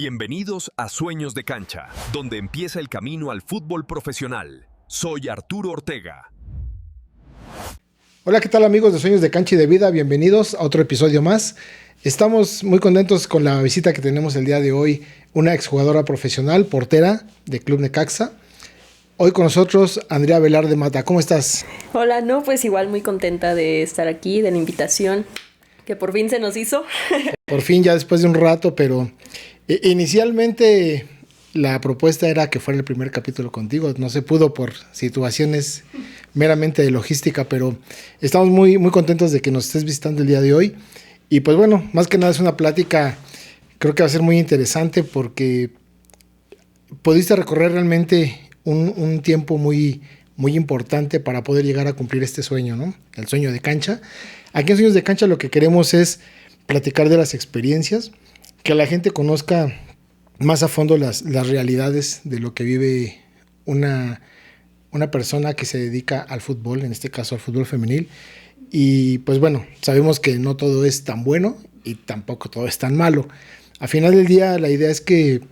Bienvenidos a Sueños de Cancha, donde empieza el camino al fútbol profesional. Soy Arturo Ortega. Hola, ¿qué tal amigos de Sueños de Cancha y de Vida? Bienvenidos a otro episodio más. Estamos muy contentos con la visita que tenemos el día de hoy, una exjugadora profesional, portera de Club Necaxa. Hoy con nosotros, Andrea Velarde Mata. ¿Cómo estás? Hola, no, pues igual muy contenta de estar aquí, de la invitación, que por fin se nos hizo. Por fin, ya después de un rato, pero inicialmente la propuesta era que fuera el primer capítulo contigo. No se pudo por situaciones meramente de logística, pero estamos muy contentos de que nos estés visitando el día de hoy. Y pues bueno, más que nada es una plática, creo que va a ser muy interesante porque pudiste recorrer realmente un tiempo muy importante para poder llegar a cumplir este sueño, ¿no? El sueño de cancha. Aquí en Sueños de Cancha lo que queremos es platicar de las experiencias, que la gente conozca más a fondo las realidades de lo que vive una persona que se dedica al fútbol, en este caso al fútbol femenil. Y pues bueno, sabemos que no todo es tan bueno y tampoco todo es tan malo. Al final del día la idea es que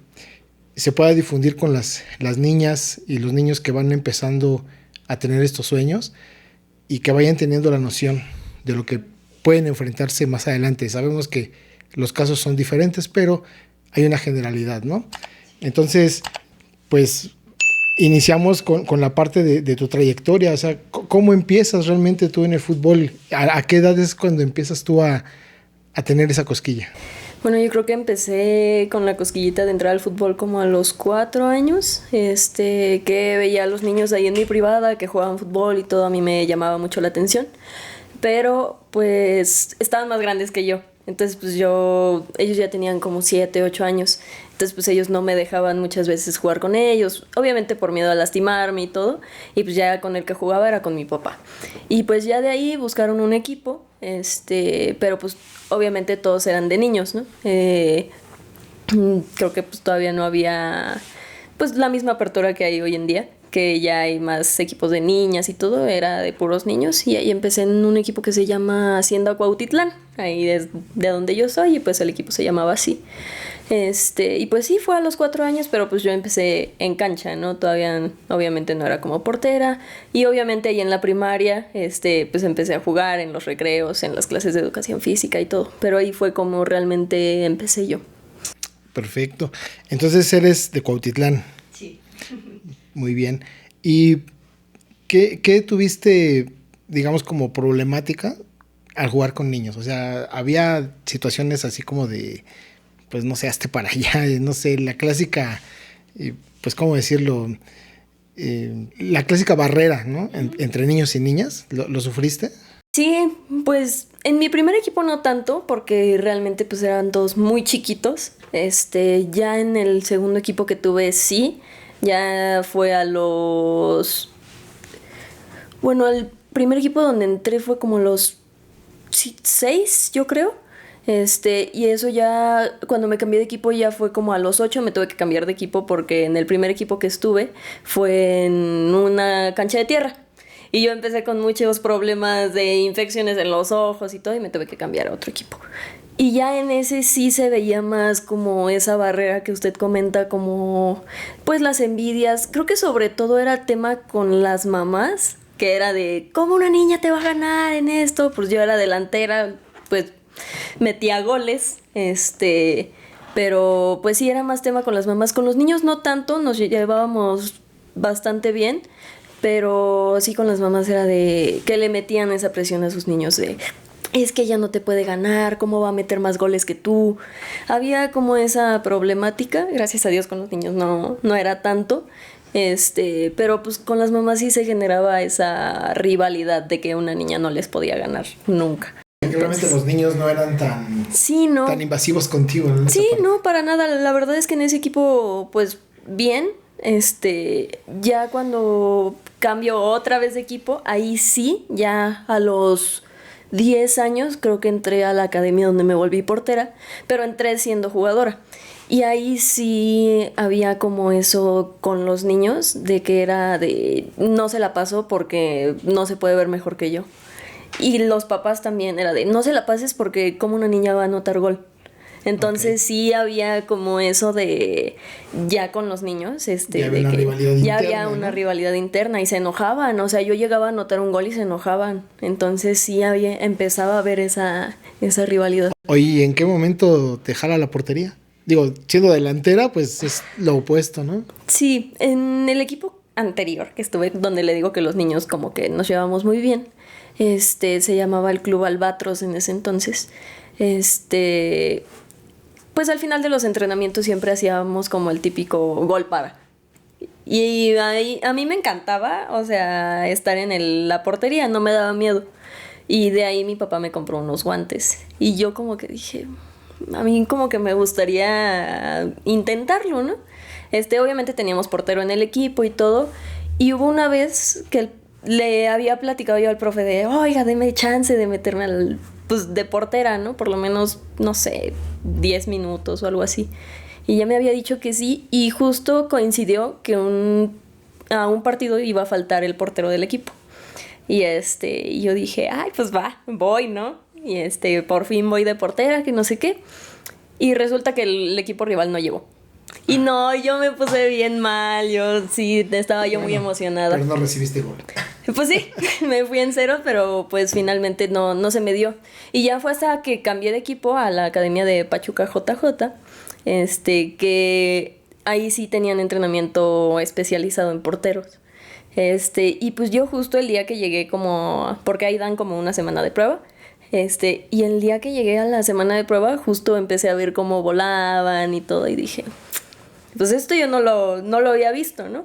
se pueda difundir con las niñas y los niños que van empezando a tener estos sueños y que vayan teniendo la noción de lo que pueden enfrentarse más adelante. Sabemos que los casos son diferentes, pero hay una generalidad, ¿no? Entonces, pues iniciamos con la parte de tu trayectoria. O sea, ¿cómo empiezas realmente tú en el fútbol? ¿A qué edad es cuando empiezas tú a tener esa cosquilla? Bueno, yo creo que empecé con la cosquillita de entrar al fútbol como a los 4 años, que veía a los niños ahí en mi privada que jugaban fútbol y todo, a mí me llamaba mucho la atención, pero pues estaban más grandes que yo, entonces pues ellos ya tenían como 7, 8 años, entonces pues ellos no me dejaban muchas veces jugar con ellos, obviamente por miedo a lastimarme y todo, y pues ya con el que jugaba era con mi papá, y pues ya de ahí buscaron un equipo, pero pues obviamente todos eran de niños, ¿no? Creo que pues todavía no había pues la misma apertura que hay hoy en día, que ya hay más equipos de niñas y todo, era de puros niños, y ahí empecé en un equipo que se llama Hacienda Cuautitlán, ahí de donde yo soy, y pues el equipo se llamaba así. Y pues sí, fue a los 4 años, pero pues yo empecé en cancha, ¿no? Todavía, obviamente no era como portera, y obviamente ahí en la primaria, pues empecé a jugar en los recreos, en las clases de educación física y todo, pero ahí fue como realmente empecé yo. Perfecto. Entonces eres de Cuautitlán. Sí. Muy bien. ¿Y qué tuviste, digamos, como problemática al jugar con niños? O sea, había situaciones así como de, pues no sé, hazte para allá, no sé, la clásica, pues cómo decirlo, la clásica barrera, ¿no? Entre niños y niñas. ¿Lo sufriste? Sí, pues en mi primer equipo no tanto, porque realmente pues eran todos muy chiquitos. Ya en el segundo equipo que tuve sí, ya fue bueno, el primer equipo donde entré fue como los 6, yo creo. Y eso ya, cuando me cambié de equipo ya fue como a los 8 me tuve que cambiar de equipo porque en el primer equipo que estuve fue en una cancha de tierra. Y yo empecé con muchos problemas de infecciones en los ojos y todo y me tuve que cambiar a otro equipo. Y ya en ese sí se veía más como esa barrera que usted comenta, como pues las envidias. Creo que sobre todo era tema con las mamás, que era de ¿cómo una niña te va a ganar en esto? Pues yo era delantera, pues metía goles, pero pues sí era más tema con las mamás. Con los niños no tanto, nos llevábamos bastante bien, pero sí con las mamás era de que le metían esa presión a sus niños de es que ella no te puede ganar, ¿cómo va a meter más goles que tú? Había como esa problemática, gracias a Dios con los niños no era tanto, pero pues con las mamás sí se generaba esa rivalidad de que una niña no les podía ganar nunca. Realmente los niños no eran tan invasivos contigo, ¿no? Sí, no, para nada. La verdad es que en ese equipo, pues, bien. Ya cuando cambio otra vez de equipo, ahí sí, ya a los 10 años creo que entré a la academia donde me volví portera, pero entré siendo jugadora. Y ahí sí había como eso con los niños, de que era de no se la paso porque no se puede ver mejor que yo. Y los papás también era de no se la pases porque como una niña va a anotar gol. Entonces sí había como eso de ya con los niños, Ya había de una que rivalidad ya interna, había ¿no? una rivalidad interna y se enojaban, o sea, yo llegaba a anotar un gol y se enojaban. Entonces sí empezaba a haber esa rivalidad. Oye, ¿y en qué momento te jala la portería? Digo, siendo delantera, pues es lo opuesto, ¿no? Sí, en el equipo anterior que estuve, donde le digo que los niños como que nos llevamos muy bien, se llamaba el Club Albatros en ese entonces. Pues al final de los entrenamientos siempre hacíamos como el típico gol para. Y ahí, a mí me encantaba, o sea, estar en la portería, no me daba miedo. Y de ahí mi papá me compró unos guantes. Y yo como que dije, a mí como que me gustaría intentarlo, ¿no? Obviamente teníamos portero en el equipo y todo. Y hubo una vez que le había platicado yo al profe de, oiga, deme chance de meterme pues de portera, ¿no? Por lo menos, no sé, 10 minutos o algo así. Y ya me había dicho que sí. Y justo coincidió que a un partido iba a faltar el portero del equipo. Y yo dije, ay, pues va, voy, ¿no? Y por fin voy de portera, que no sé qué. Y resulta que el equipo rival no llegó. Y no, yo me puse bien mal, estaba yo muy emocionada. Pero no recibiste gol. Pues sí, me fui en cero, pero pues finalmente no se me dio. Y ya fue hasta que cambié de equipo a la academia de Pachuca JJ, que ahí sí tenían entrenamiento especializado en porteros. Y pues yo justo el día que llegué porque ahí dan como una semana de prueba, y el día que llegué a la semana de prueba justo empecé a ver cómo volaban y todo y dije, pues esto yo no lo había visto, ¿no?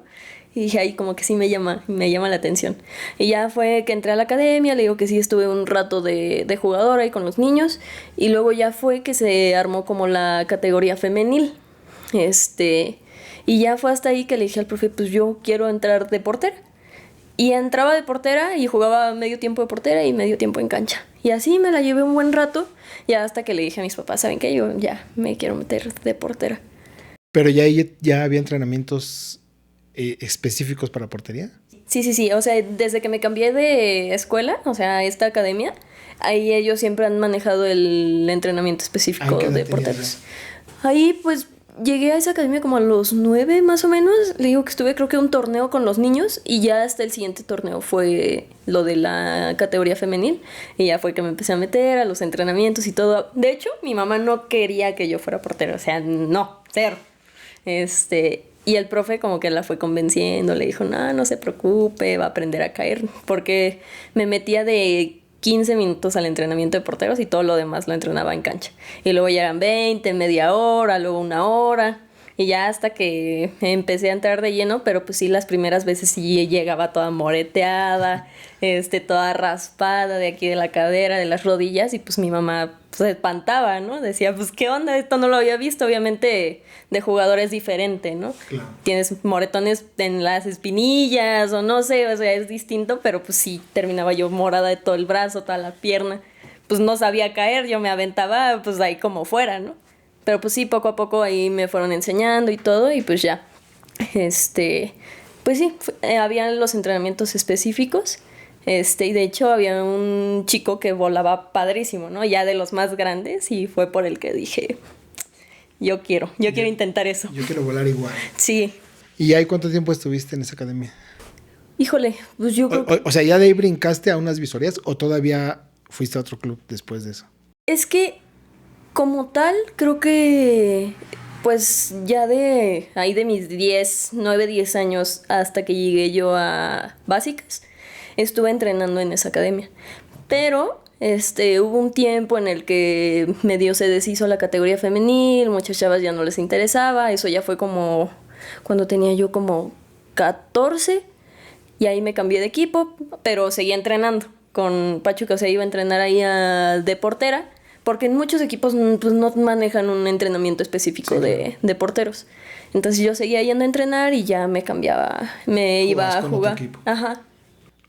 Y dije, ahí como que sí me llama la atención. Y ya fue que entré a la academia, le digo que sí estuve un rato de jugador ahí con los niños y luego ya fue que se armó como la categoría femenil, y ya fue hasta ahí que le dije al profe, pues yo quiero entrar de portera. Y entraba de portera y jugaba medio tiempo de portera y medio tiempo en cancha. Y así me la llevé un buen rato, ya hasta que le dije a mis papás, ¿saben qué? Yo ya me quiero meter de portera. Pero ya había entrenamientos específicos para portería. Sí. O sea, desde que me cambié de escuela, o sea, esta academia, ahí ellos siempre han manejado el entrenamiento específico de porteros. Ahí pues llegué a esa academia como a los 9 más o menos. Le digo que estuve creo que un torneo con los niños y ya hasta el siguiente torneo fue lo de la categoría femenil. Y ya fue que me empecé a meter a los entrenamientos y todo. De hecho, mi mamá no quería que yo fuera portero, o sea, no, cero. Y el profe como que la fue convenciendo, le dijo, no se preocupe, va a aprender a caer. Porque me metía de 15 minutos al entrenamiento de porteros y todo lo demás lo entrenaba en cancha. Y luego ya eran 20, media hora, luego una hora. Y ya hasta que empecé a entrar de lleno, pero pues sí, las primeras veces sí llegaba toda moreteada, toda raspada de aquí de la cadera, de las rodillas, y pues mi mamá pues, se espantaba, ¿no? Decía, pues qué onda, esto no lo había visto, obviamente de jugador es diferente, ¿no? Claro. Tienes moretones en las espinillas o no sé, o sea, es distinto, pero pues sí, terminaba yo morada de todo el brazo, toda la pierna, pues no sabía caer, yo me aventaba pues ahí como fuera, ¿no? Pero pues sí, poco a poco ahí me fueron enseñando y todo y pues ya, pues sí, habían los entrenamientos específicos, y de hecho había un chico que volaba padrísimo, ¿no? Ya de los más grandes y fue por el que dije, yo quiero intentar eso. Yo quiero volar igual. Sí. ¿Y ahí cuánto tiempo estuviste en esa academia? Híjole, pues yo creo que... O sea, ¿ya de ahí brincaste a unas visorías o todavía fuiste a otro club después de eso? Es que como tal, creo que pues ya de ahí de mis 9, 10 años hasta que llegué yo a básicas, estuve entrenando en esa academia. Pero hubo un tiempo en el que medio se deshizo la categoría femenil, muchas chavas ya no les interesaba, eso ya fue como cuando tenía yo como 14 y ahí me cambié de equipo, pero seguía entrenando con Pachuca, o sea, iba a entrenar ahí de portera. Porque en muchos equipos pues, no manejan un entrenamiento específico de porteros. Entonces yo seguía yendo a entrenar y ya me cambiaba, me iba a jugar. Ajá.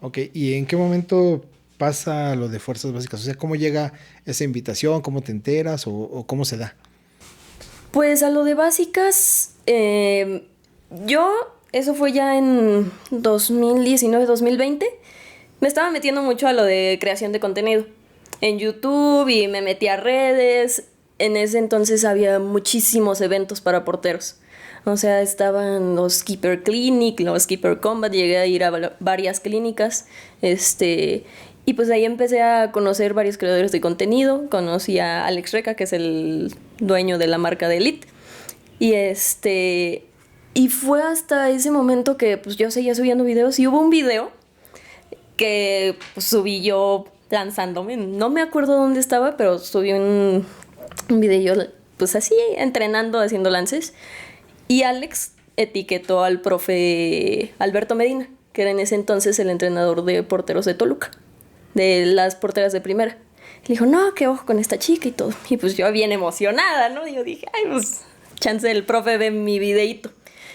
Ok, ¿y en qué momento pasa lo de fuerzas básicas? O sea, ¿cómo llega esa invitación? ¿Cómo te enteras? ¿O cómo se da? Pues a lo de básicas, eso fue ya en 2019, 2020. Me estaba metiendo mucho a lo de creación de contenido en YouTube y me metí a redes en ese entonces había muchísimos eventos para porteros. O sea, estaban los Keeper Clinic, los Keeper Combat, llegué a ir a varias clínicas, y pues ahí empecé a conocer varios creadores de contenido. Conocí a Alex Reca, que es el dueño de la marca de Elite. Y fue hasta ese momento que pues yo seguía subiendo videos y hubo un video que pues, subí yo lanzándome. No me acuerdo dónde estaba, pero subí un video pues así, entrenando, haciendo lances. Y Alex etiquetó al profe Alberto Medina, que era en ese entonces el entrenador de porteros de Toluca, de las porteras de primera. Le dijo, no, que ojo con esta chica y todo. Y pues yo bien emocionada, ¿no? Y yo dije, ay, pues chance el profe ve mi videíto.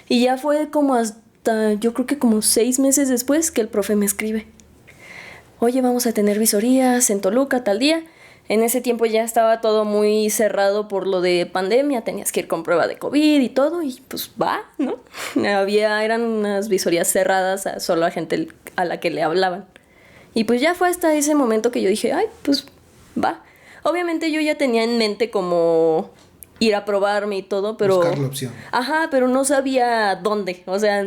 Y ya fue como hasta, yo creo que como 6 meses después que el profe me escribe. Oye, vamos a tener visorías en Toluca tal día. En ese tiempo ya estaba todo muy cerrado por lo de pandemia, tenías que ir con prueba de COVID y todo, y pues va, ¿no? Eran unas visorías cerradas a solo a gente a la que le hablaban. Y pues ya fue hasta ese momento que yo dije, ay, pues va. Obviamente yo ya tenía en mente como ir a probarme y todo, pero... Buscar la opción. Ajá, pero no sabía dónde. O sea,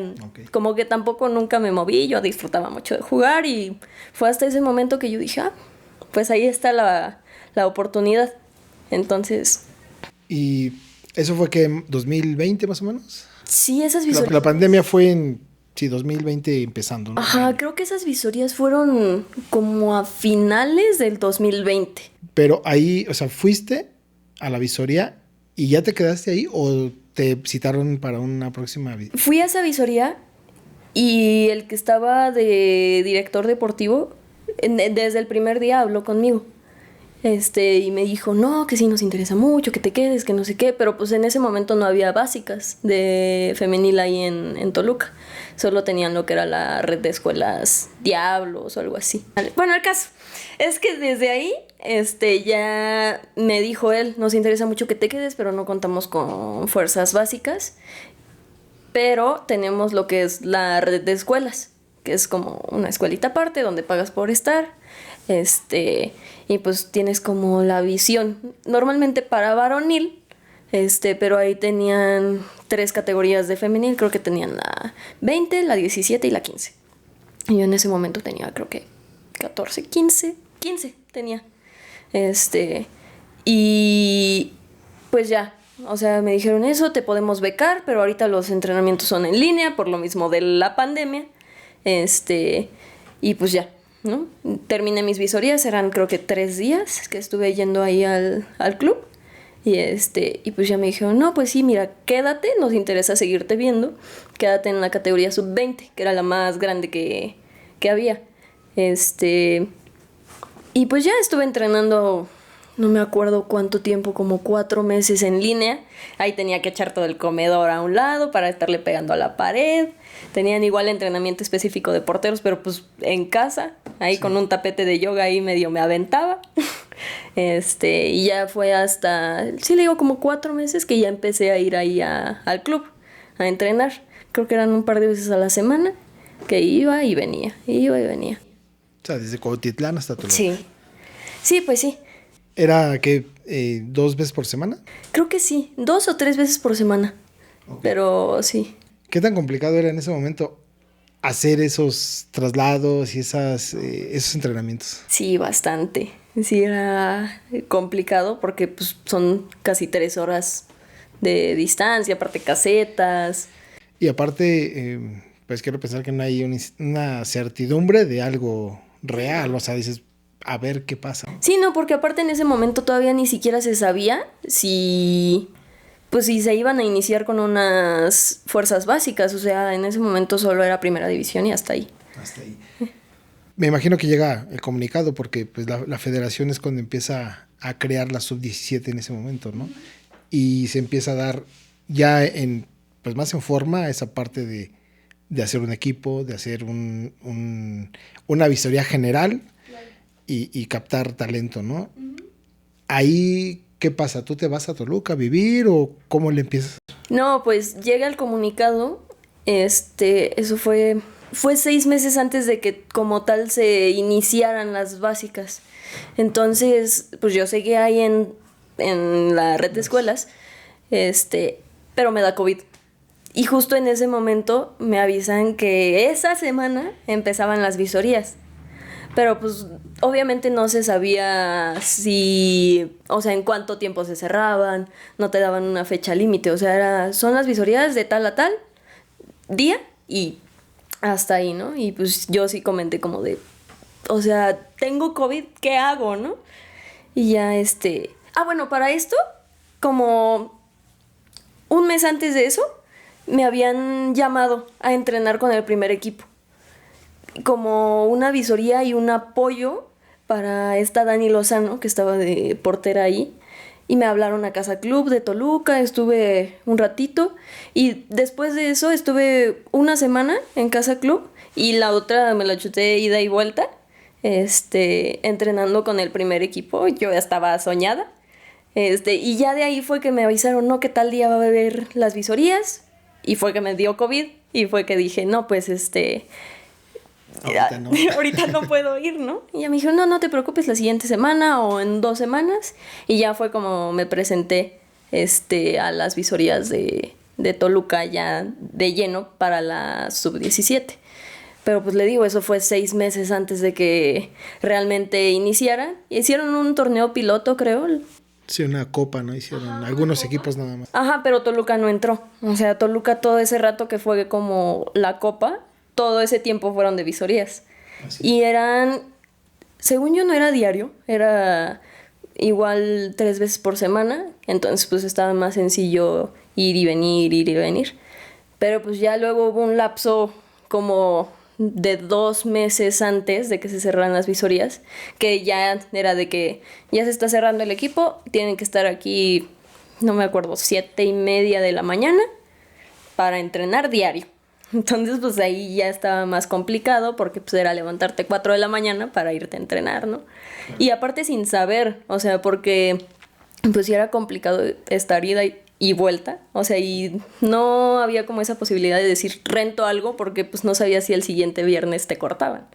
como que tampoco nunca me moví. Yo disfrutaba mucho de jugar y fue hasta ese momento que yo dije, pues ahí está la oportunidad. Entonces... ¿Y eso fue que 2020 más o menos? Sí, esas visorías... La pandemia fue en 2020 empezando, ¿no? Ajá, creo que esas visorías fueron como a finales del 2020. Pero ahí, o sea, ¿fuiste a la visoría y ya te quedaste ahí o te citaron para una próxima visoría? Fui a esa visoría y el que estaba de director deportivo desde el primer día habló conmigo. Y me dijo, no, que sí nos interesa mucho, que te quedes, que no sé qué, pero pues en ese momento no había básicas de femenil ahí en Toluca. Solo tenían lo que era la red de escuelas Diablos o algo así. Bueno, el caso es que desde ahí ya me dijo él, nos interesa mucho que te quedes, pero no contamos con fuerzas básicas, pero tenemos lo que es la red de escuelas, que es como una escuelita aparte donde pagas por estar. Y pues tienes como la visión normalmente para varonil, pero ahí tenían 3 categorías de femenil. Creo que tenían la 20, la 17 y la 15. Y yo en ese momento tenía creo que 14, 15 tenía. Y pues ya, o sea, me dijeron eso, te podemos becar, pero ahorita los entrenamientos son en línea por lo mismo de la pandemia. Y pues ya, ¿no? Terminé mis visorías, eran creo que 3 días que estuve yendo ahí al club. Y pues ya me dijeron, no, pues sí, mira, quédate, nos interesa seguirte viendo. Quédate en la categoría sub-20, que era la más grande que había. Y pues ya estuve entrenando, no me acuerdo cuánto tiempo, como 4 meses en línea. Ahí tenía que echar todo el comedor a un lado para estarle pegando a la pared. Tenían igual entrenamiento específico de porteros, pero pues en casa, ahí sí, con un tapete de yoga ahí medio me aventaba. Y ya fue hasta, sí le digo, como 4 meses que ya empecé a ir ahí al club a entrenar. Creo que eran un par de veces a la semana que iba y venía. O sea, desde Cuautitlán hasta Toluca. Sí, pues sí. ¿Era que 2 veces por semana? Creo que sí, 2 o 3 veces por semana. Okay. Pero sí. ¿Qué tan complicado era en ese momento hacer esos traslados y esos entrenamientos? Sí, bastante. Sí, era complicado porque pues, son casi 3 horas de distancia, aparte casetas. Y aparte, pues quiero pensar que no hay una certidumbre de algo real. O sea, dices, a ver qué pasa. Sí, no, porque aparte en ese momento todavía ni siquiera se sabía si se iban a iniciar con unas fuerzas básicas. O sea, en ese momento solo era primera división y hasta ahí. Me imagino que llega el comunicado porque pues la federación es cuando empieza a crear la sub-17 en ese momento, ¿no? Y se empieza a dar ya pues más en forma esa parte de hacer un equipo, de hacer una visoría general y captar talento, ¿no? Uh-huh. Ahí, ¿qué pasa? ¿Tú te vas a Toluca a vivir o cómo le empiezas? No, pues llega el comunicado, eso fue 6 meses antes de que como tal se iniciaran las básicas. Entonces, pues yo seguía ahí en la red de escuelas, pero me da COVID. Y justo en ese momento me avisan que esa semana empezaban las visorías. Pero pues obviamente no se sabía si, o sea, en cuánto tiempo se cerraban, no te daban una fecha límite, o sea, son las visorías de tal a tal día y hasta ahí, ¿no? Y pues yo sí comenté como de, o sea, tengo COVID, ¿qué hago, no? Y ya bueno, para esto, como un mes antes de eso, me habían llamado a entrenar con el primer equipo. Como una visoría y un apoyo para esta Dani Lozano, que estaba de portera ahí. Y me hablaron a Casa Club de Toluca, estuve un ratito. Y después de eso estuve una semana en Casa Club. Y la otra me la chuté ida y vuelta, entrenando con el primer equipo. Yo ya estaba soñada. Y ya de ahí fue que me avisaron, no, que tal día va a haber las visorías. Y fue que me dio COVID. Y fue que dije, no, pues Ahorita no. ahorita no puedo ir, ¿no? Y ya me dijeron, no te preocupes, la siguiente semana o en 2 semanas. Y ya fue como me presenté a las visorías de Toluca ya de lleno para la sub-17. Pero pues le digo, eso fue 6 meses antes de que realmente iniciara. Hicieron un torneo piloto, creo. Sí, una copa, ¿no? Hicieron algunos equipos nada más. Ajá, pero Toluca no entró. O sea, Toluca todo ese rato que fue como la copa, todo ese tiempo fueron de visorías. Así. Y eran, según yo no era diario, era igual 3 veces por semana. Entonces pues estaba más sencillo ir y venir. Pero pues ya luego hubo un lapso como de 2 meses antes de que se cerraran las visorías, que ya era de que ya se está cerrando el equipo, tienen que estar aquí, no me acuerdo, 7:30 de la mañana para entrenar diario. Entonces pues ahí ya estaba más complicado porque pues era levantarte 4 de la mañana para irte a entrenar, ¿no? Y aparte sin saber, o sea, porque pues sí era complicado estar ida y vuelta, o sea, y no había como esa posibilidad de decir rento algo porque pues no sabía si el siguiente viernes te cortaban,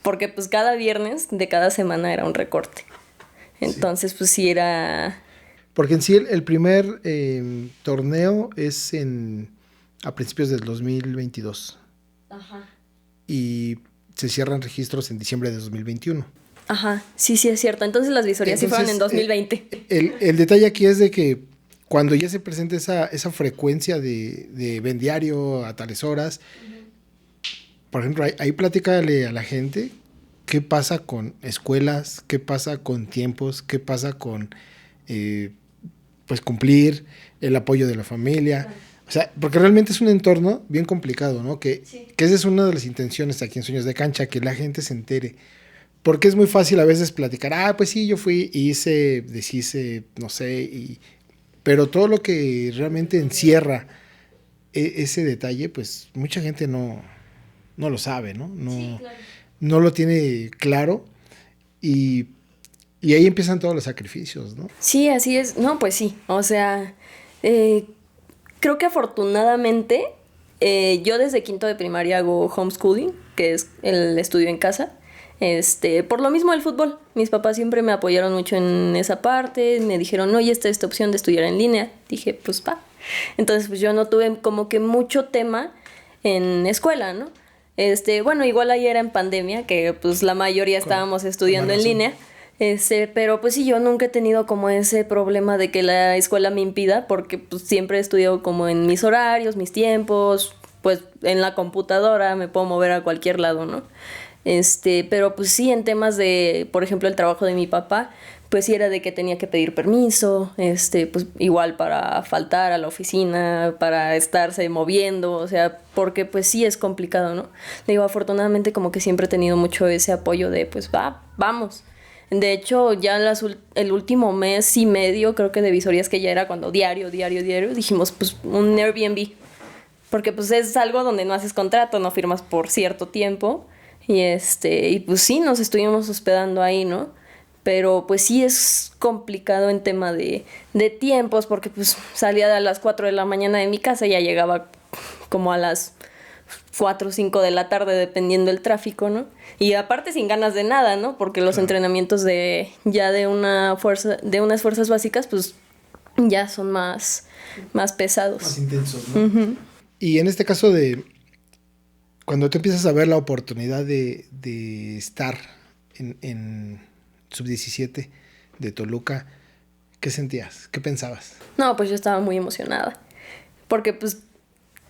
porque pues cada viernes de cada semana era un recorte. Entonces pues sí era... Porque en sí el primer torneo es a principios del 2022. Ajá. Y se cierran registros en diciembre de 2021. Ajá, sí es cierto. Entonces las visorías sí fueron en 2020. El detalle aquí es de que cuando ya se presenta esa frecuencia de ven diario a tales horas, por ejemplo, ahí platícale a la gente qué pasa con escuelas, qué pasa con tiempos, qué pasa con pues cumplir el apoyo de la familia. Claro. O sea, porque realmente es un entorno bien complicado, ¿no? Que esa es una de las intenciones aquí en Sueños de Cancha, que la gente se entere. Porque es muy fácil a veces platicar, pues sí, yo fui y deshice, no sé, pero todo lo que realmente encierra ese detalle, pues mucha gente no lo sabe, ¿no? No, claro. No lo tiene claro y ahí empiezan todos los sacrificios, ¿no? Sí, así es. No, pues sí, o sea... creo que afortunadamente yo desde quinto de primaria hago homeschooling, que es el estudio en casa. Por lo mismo el fútbol. Mis papás siempre me apoyaron mucho en esa parte. Me dijeron, oye, esta opción de estudiar en línea. Dije, pues va. Entonces pues yo no tuve como que mucho tema en escuela, ¿no? Bueno, igual ahí era en pandemia, que pues la mayoría estábamos estudiando en línea. Pero pues sí, yo nunca he tenido como ese problema de que la escuela me impida, porque pues siempre he estudiado como en mis horarios, mis tiempos, pues en la computadora me puedo mover a cualquier lado, ¿no? Pero pues sí, en temas de, por ejemplo, el trabajo de mi papá, pues sí era de que tenía que pedir permiso, pues igual para faltar a la oficina, para estarse moviendo, o sea, porque pues sí es complicado, ¿no? Digo, afortunadamente como que siempre he tenido mucho ese apoyo de, pues vamos. De hecho, ya el último mes y medio, creo que de visorías, que ya era cuando diario, dijimos, pues un Airbnb. Porque pues es algo donde no haces contrato, no firmas por cierto tiempo. Y pues sí, nos estuvimos hospedando ahí, ¿no? Pero pues sí es complicado en tema de tiempos, porque pues salía a las 4 de la mañana de mi casa y ya llegaba como a las 4 o 5 de la tarde, dependiendo del tráfico, ¿no? Y aparte sin ganas de nada, ¿no? Porque los entrenamientos de unas fuerzas básicas, pues ya son más pesados. Más intensos, ¿no? Y en este caso cuando tú empiezas a ver la oportunidad de estar en Sub-17 de Toluca, ¿qué sentías? ¿Qué pensabas? No, pues yo estaba muy emocionada. Porque pues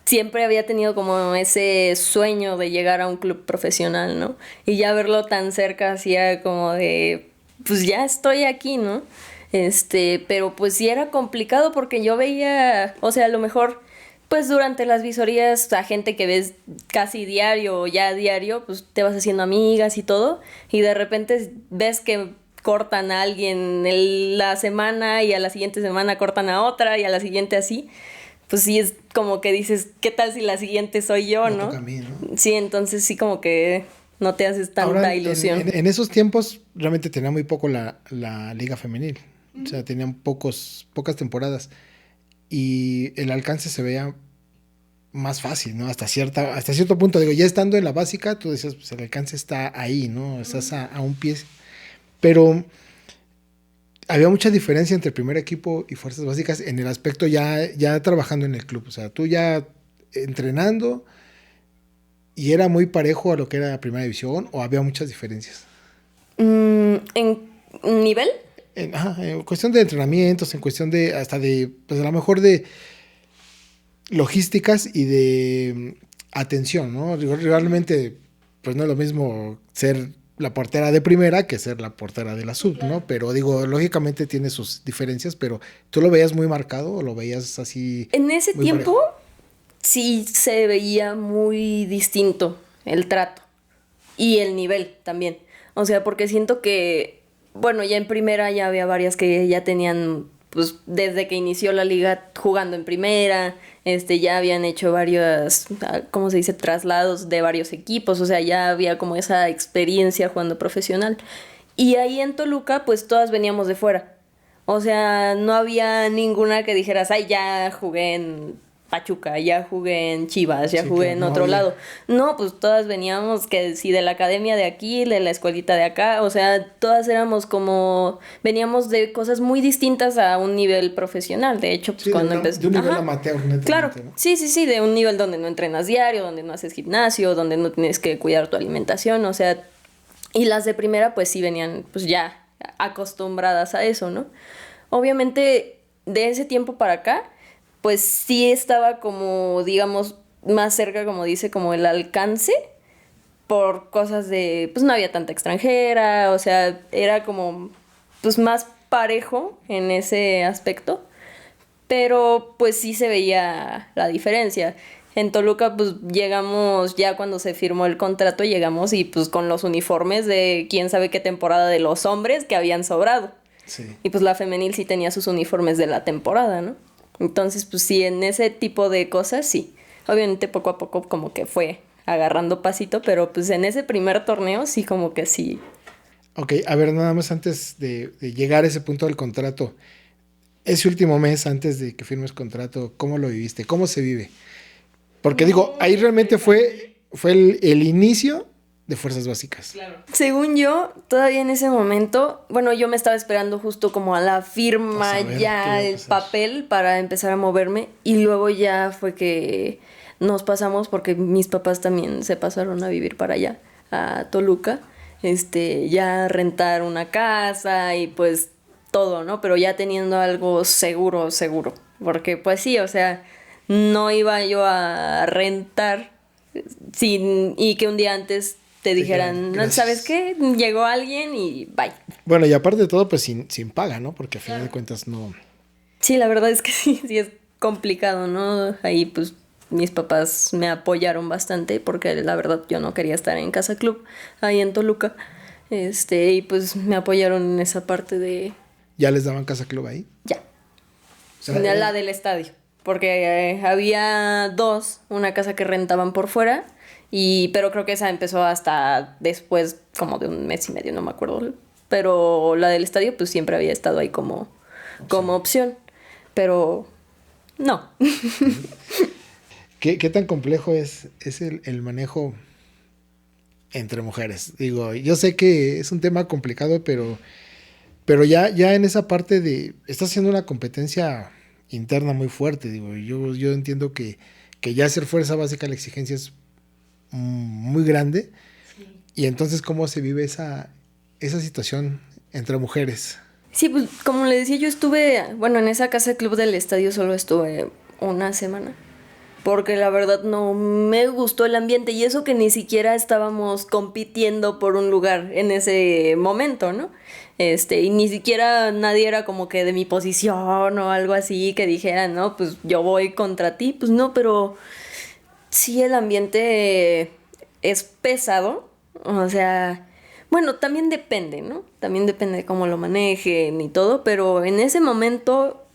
siempre había tenido como ese sueño de llegar a un club profesional, ¿no? Y ya verlo tan cerca hacía como de, pues ya estoy aquí, ¿no? Pero pues sí era complicado porque yo veía, o sea, a lo mejor, pues durante las visorías a gente que ves casi diario o ya diario, pues te vas haciendo amigas y todo, y de repente ves que cortan a alguien la semana y a la siguiente semana cortan a otra y a la siguiente así. Pues sí es como que dices, ¿qué tal si la siguiente soy yo, no? Toca a mí, ¿no? Sí, entonces sí como que no te haces tanta Ahora, ilusión. En esos tiempos realmente tenía muy poco la liga femenil. O sea, tenían pocas temporadas. Y el alcance se veía más fácil, ¿no? Hasta cierto punto. Digo, ya estando en la básica, tú decías, pues el alcance está ahí, ¿no? Estás a un pie. Pero había mucha diferencia entre primer equipo y fuerzas básicas en el aspecto ya trabajando en el club. O sea, tú ya entrenando y era muy parejo a lo que era la primera división, o había muchas diferencias. ¿En nivel? En cuestión de entrenamientos, en cuestión de hasta de, pues a lo mejor de logísticas y de atención, ¿no? Realmente, pues no es lo mismo ser la portera de primera que ser la portera de la sub, ¿no? Pero digo, lógicamente tiene sus diferencias, pero ¿tú lo veías muy marcado o lo veías así? En ese tiempo parejo? Sí se veía muy distinto el trato y el nivel también. O sea, porque siento que, bueno, ya en primera ya había varias que ya tenían, pues desde que inició la liga jugando en primera, ya habían hecho varios, ¿cómo se dice?, traslados de varios equipos, o sea, ya había como esa experiencia jugando profesional. Y ahí en Toluca, pues todas veníamos de fuera. O sea, no había ninguna que dijeras, ay, ya jugué en Pachuca, ya jugué en Chivas, ya Sí, jugué claro, en no otro había. lado. No, pues todas veníamos, que si de la academia de aquí, de la escuelita de acá, o sea, todas éramos como, veníamos de cosas muy distintas a un nivel profesional. De hecho, pues Sí, cuando de empecé... un nivel amateur, netamente, Claro, ¿no? sí, de un nivel donde no entrenas diario, donde no haces gimnasio, donde no tienes que cuidar tu alimentación, o sea, y las de primera pues sí venían pues ya acostumbradas a eso, ¿no? Obviamente de ese tiempo para acá pues sí estaba como, digamos, más cerca, como dice, como el alcance por cosas de, pues no había tanta extranjera, o sea, era como, pues más parejo en ese aspecto, pero pues sí se veía la diferencia. En Toluca pues llegamos, ya cuando se firmó el contrato llegamos y pues con los uniformes de quién sabe qué temporada de los hombres que habían sobrado. Sí. Y pues la femenil sí tenía sus uniformes de la temporada, ¿no? Entonces pues sí, en ese tipo de cosas sí. Obviamente poco a poco como que fue agarrando pasito, pero pues en ese primer torneo sí como que sí. Ok, a ver, nada más antes de llegar a ese punto del contrato, ese último mes antes de que firmes contrato, ¿cómo lo viviste? ¿Cómo se vive? Porque digo, ahí realmente fue el inicio de Fuerzas Básicas. Claro. Según yo, todavía en ese momento, bueno, yo me estaba esperando justo como a la firma, A saber qué ya iba a el pasar. papel para empezar a moverme, y luego ya fue que nos pasamos porque mis papás también se pasaron a vivir para allá, a Toluca, ya rentar una casa y pues todo, ¿no? Pero ya teniendo algo seguro, porque pues sí, o sea, no iba yo a rentar y que un día antes te dijeran, Gracias. ¿sabes qué? Llegó alguien y bye. Bueno, y aparte de todo, pues sin paga, ¿no? Porque a final de cuentas no. Sí, la verdad es que sí es complicado, ¿no? Ahí pues mis papás me apoyaron bastante porque la verdad yo no quería estar en Casa Club, ahí en Toluca. Y pues me apoyaron en esa parte de ¿Ya les daban casa club ahí? ya, O sea, la del estadio. Porque había dos, una casa que rentaban por fuera, pero creo que esa empezó hasta después, como de un mes y medio, no me acuerdo. Pero la del estadio, pues siempre había estado ahí como opción. Pero no. ¿Qué tan complejo es el manejo entre mujeres? Digo, yo sé que es un tema complicado, pero ya en esa parte de... Estás haciendo una competencia interna muy fuerte, digo. Yo entiendo que ya ser fuerza básica la exigencia es muy grande. Sí. Y entonces, ¿cómo se vive esa situación entre mujeres? Sí, pues como le decía, yo estuve, bueno, en esa casa club del estadio solo estuve una semana. Porque la verdad no me gustó el ambiente y eso que ni siquiera estábamos compitiendo por un lugar en ese momento, ¿no? Y ni siquiera nadie era como que de mi posición o algo así que dijera, no, pues yo voy contra ti, pues no, pero sí el ambiente es pesado, o sea, bueno, también depende, ¿no? También depende de cómo lo manejen y todo, pero en ese momento,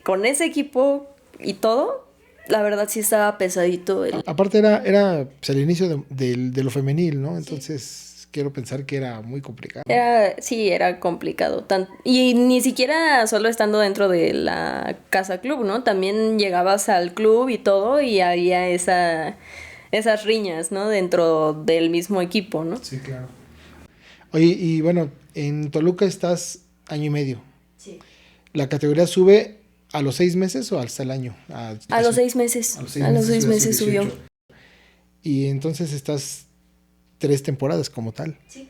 con ese equipo y todo, la verdad sí estaba pesadito. Aparte era pues, el inicio de lo femenil, ¿no? Entonces sí. Quiero pensar que era muy complicado. Sí, era complicado. Y ni siquiera solo estando dentro de la casa club, ¿no? También llegabas al club y todo y había esas riñas, ¿no? Dentro del mismo equipo, ¿no? Sí, claro. Oye, y bueno, en Toluca estás año y medio. Sí. ¿La categoría sube a los 6 meses o hasta el año? A los 6 meses. A los 6 meses subió. Y entonces estás 3 temporadas como tal. Sí.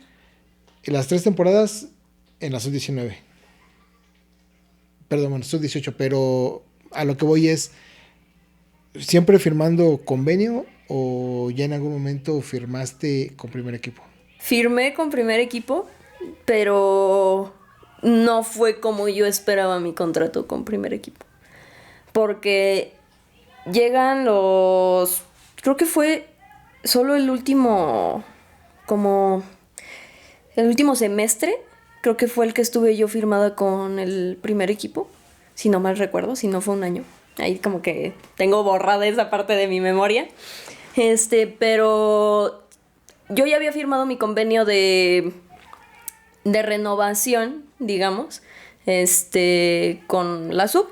Y las 3 temporadas en la sub-19. Perdón, bueno, sub-18, pero a lo que voy es, ¿siempre firmando convenio o ya en algún momento firmaste con primer equipo? Firmé con primer equipo, pero no fue como yo esperaba mi contrato con primer equipo. Porque llegan creo que fue solo el último semestre, creo que fue el que estuve yo firmada con el primer equipo, si no mal recuerdo, si no fue un año. Ahí como que tengo borrada esa parte de mi memoria. Pero yo ya había firmado mi convenio de renovación, digamos, con la sub.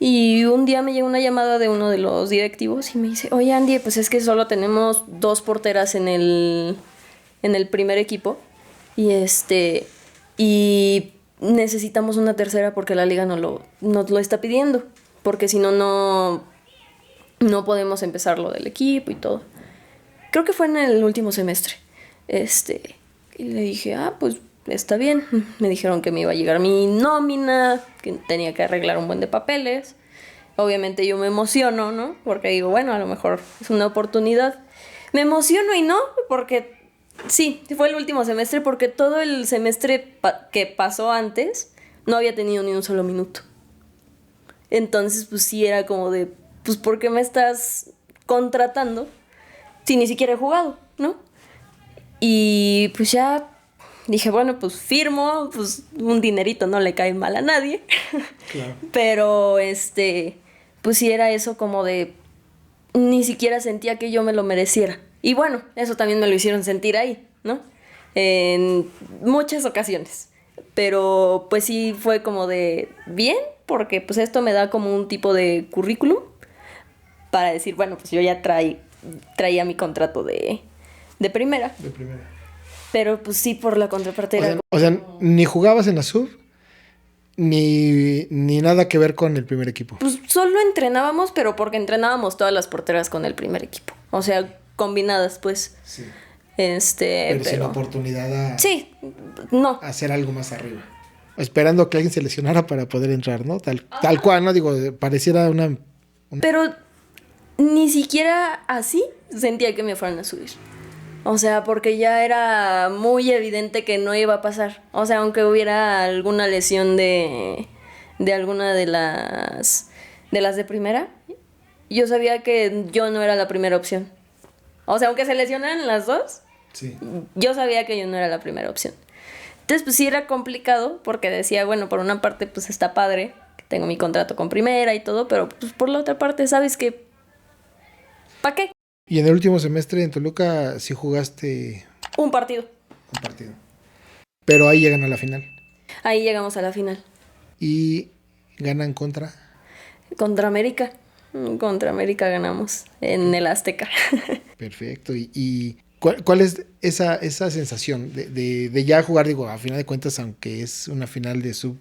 Y un día me llegó una llamada de uno de los directivos y me dice, oye Andy, pues es que solo tenemos 2 porteras en el primer equipo y necesitamos una tercera porque la liga nos lo está pidiendo, porque si no, no podemos empezar lo del equipo y todo. Creo que fue en el último semestre. Y le dije, pues está bien. Me dijeron que me iba a llegar mi nómina, que tenía que arreglar un buen de papeles. Obviamente yo me emociono, ¿no? Porque digo, bueno, a lo mejor es una oportunidad. Me emociono y no, porque sí, fue el último semestre, porque todo el semestre que pasó antes no había tenido ni un solo minuto. Entonces, pues sí era como de, pues ¿por qué me estás contratando si ni siquiera he jugado, ¿no? Y pues ya dije, bueno, pues firmo, pues un dinerito no le cae mal a nadie. Claro. Pero pues sí era eso como de, ni siquiera sentía que yo me lo mereciera. Y bueno, eso también me lo hicieron sentir ahí, ¿no? En muchas ocasiones. Pero pues sí fue como de, bien, porque pues esto me da como un tipo de currículum para decir, bueno, pues yo ya traía mi contrato de primera. De primera. Pero pues sí, por la contraparte era... O sea, ni jugabas en la sub, ni nada que ver con el primer equipo. Pues solo entrenábamos, pero porque entrenábamos todas las porteras con el primer equipo. O sea, combinadas, pues. Sí. Pero sin pero... oportunidad Sí, no. hacer algo más arriba. Esperando que alguien se lesionara para poder entrar, ¿no? Tal cual, ¿no? Digo, pareciera una... Pero ni siquiera así sentía que me fueran a subir. O sea, porque ya era muy evidente que no iba a pasar. O sea, aunque hubiera alguna lesión de alguna de las de primera, yo sabía que yo no era la primera opción. O sea, aunque se lesionaran las dos, sí, yo sabía que yo no era la primera opción. Entonces, pues sí era complicado porque decía, bueno, por una parte, pues está padre, que tengo mi contrato con primera y todo, pero pues por la otra parte, ¿sabes qué? ¿Para qué? Y en el último semestre en Toluca sí jugaste... Un partido. Pero ahí llegan a la final. Ahí llegamos a la final. ¿Y ganan contra? Contra América. Contra América ganamos en el Azteca. Perfecto. ¿Y cuál es esa sensación de ya jugar? Digo, a final de cuentas, aunque es una final de sub,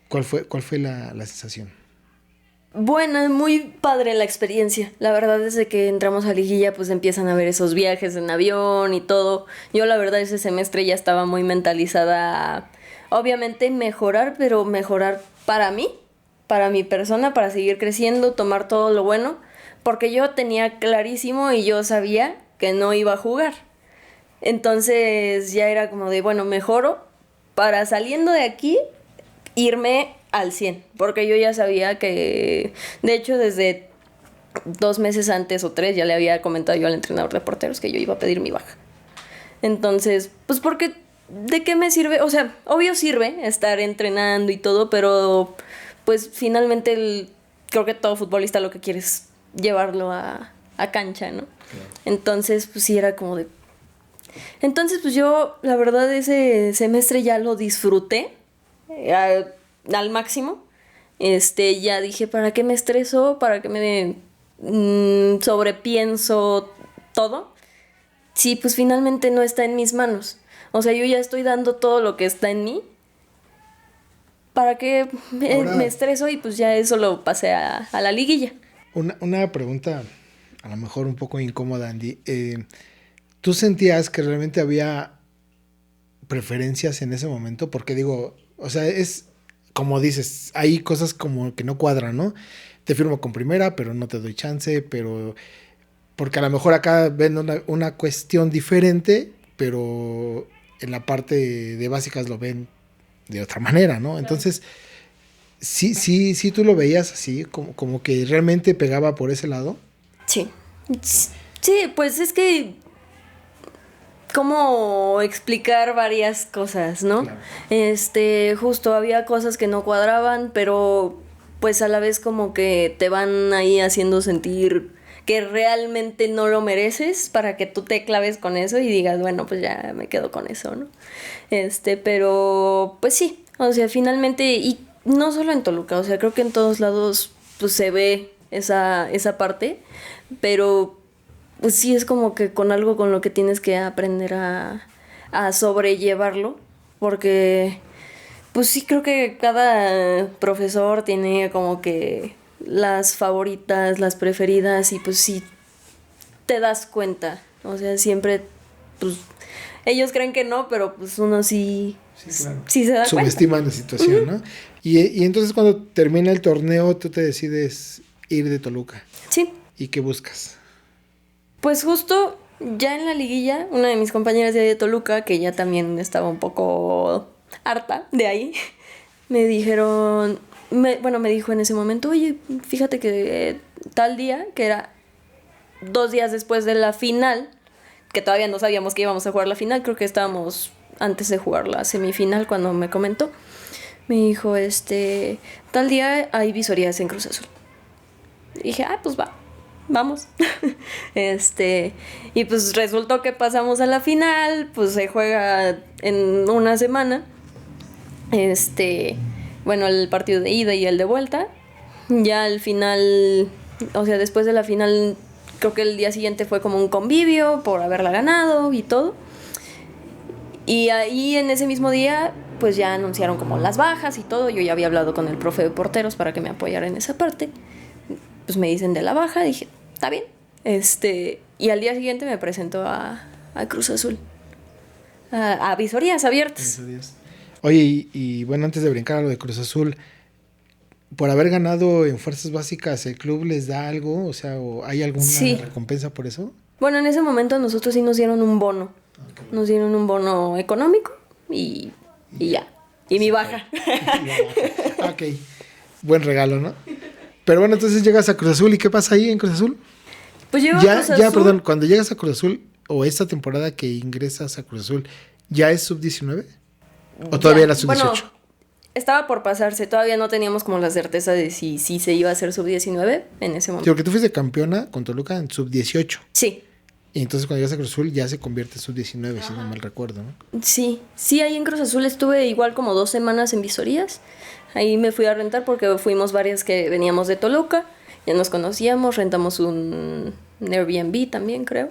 ¿cuál fue la sensación? Bueno, muy padre la experiencia. La verdad, desde que entramos a liguilla, pues empiezan a ver esos viajes en avión y todo. Yo, la verdad, ese semestre ya estaba muy mentalizada a, obviamente, mejorar, pero mejorar para mí, para mi persona, para seguir creciendo, tomar todo lo bueno, porque yo tenía clarísimo y yo sabía que no iba a jugar. Entonces ya era como de, bueno, mejoro para saliendo de aquí irme al 100, porque yo ya sabía que, de hecho, desde 2 meses antes o 3 ya le había comentado yo al entrenador de porteros que yo iba a pedir mi baja. Entonces, pues porque, ¿de qué me sirve? O sea, obvio sirve estar entrenando y todo, pero pues finalmente creo que todo futbolista lo que quiere es llevarlo a cancha, ¿no? Claro. Entonces, pues sí era como de... Entonces, pues yo, la verdad, ese semestre ya lo disfruté al máximo. Ya dije, ¿para qué me estreso? ¿Para qué me sobrepienso todo? Sí, pues finalmente no está en mis manos. O sea, yo ya estoy dando todo lo que está en mí. ¿Para qué me estreso? Y pues ya eso lo pasé a la liguilla. Una pregunta a lo mejor un poco incómoda, Andy. ¿Tú sentías que realmente había preferencias en ese momento? Porque digo, o sea, es como dices, hay cosas como que no cuadran, ¿no? Te firmo con primera, pero no te doy chance, pero... Porque a lo mejor acá ven una cuestión diferente, pero en la parte de básicas lo ven de otra manera, ¿no? Entonces, sí, tú lo veías así, como que realmente pegaba por ese lado. Sí. Sí, pues es que... ¿Cómo explicar varias cosas, no? Claro. Justo había cosas que no cuadraban, pero pues a la vez como que te van ahí haciendo sentir que realmente no lo mereces para que tú te claves con eso y digas, bueno, pues ya me quedo con eso, ¿no? Pero pues sí, o sea, finalmente, y no solo en Toluca, o sea, creo que en todos lados pues se ve esa parte, pero pues sí es como que con algo con lo que tienes que aprender a sobrellevarlo, porque pues sí creo que cada profesor tiene como que las favoritas, las preferidas, y pues sí te das cuenta, o sea, siempre pues ellos creen que no, pero pues uno sí, claro. Sí se da cuenta. Subestiman la situación, uh-huh. ¿no? Y entonces cuando termina el torneo tú te decides ir de Toluca. Sí. ¿Y qué buscas? Pues justo ya en la liguilla, una de mis compañeras de Toluca, que ya también estaba un poco harta de ahí, me dijo en ese momento, oye, fíjate que tal día, que era 2 días después de la final, que todavía no sabíamos que íbamos a jugar la final, creo que estábamos antes de jugar la semifinal cuando me comentó, me dijo, tal día hay visorías en Cruz Azul. Y dije, pues vamos. Y pues resultó que pasamos a la final, pues se juega en una semana. El partido de ida y el de vuelta. Ya al final, o sea, después de la final, creo que el día siguiente fue como un convivio por haberla ganado y todo. Y ahí en ese mismo día, pues ya anunciaron como las bajas y todo. Yo ya había hablado con el profe de porteros para que me apoyara en esa parte. Pues me dicen de la baja, dije, está bien. Y al día siguiente me presento a Cruz Azul. A visorías abiertas. Oye, y bueno, antes de brincar a lo de Cruz Azul, por haber ganado en fuerzas básicas, ¿el club les da algo? O sea, ¿o hay alguna recompensa por eso? Bueno, en ese momento nosotros sí nos dieron un bono. Okay. Nos dieron un bono económico y ya. Y mi baja. Ok, buen regalo, ¿no? Pero bueno, entonces llegas a Cruz Azul, ¿y qué pasa ahí en Cruz Azul? Pues llego a Cruz Azul. Perdón, cuando llegas a Cruz Azul, o esta temporada que ingresas a Cruz Azul, ¿ya es sub-19? ¿O todavía era sub-18? Bueno, estaba por pasarse, todavía no teníamos como la certeza de si se iba a hacer sub-19 en ese momento. Sí, porque tú fuiste campeona con Toluca en sub-18. Sí. Y entonces cuando llegas a Cruz Azul ya se convierte en sub-19, si no mal recuerdo, ¿no? Sí, ahí en Cruz Azul estuve igual como 2 semanas en visorías. Ahí me fui a rentar porque fuimos varias que veníamos de Toluca. ya nos conocíamos, rentamos un Airbnb también, creo.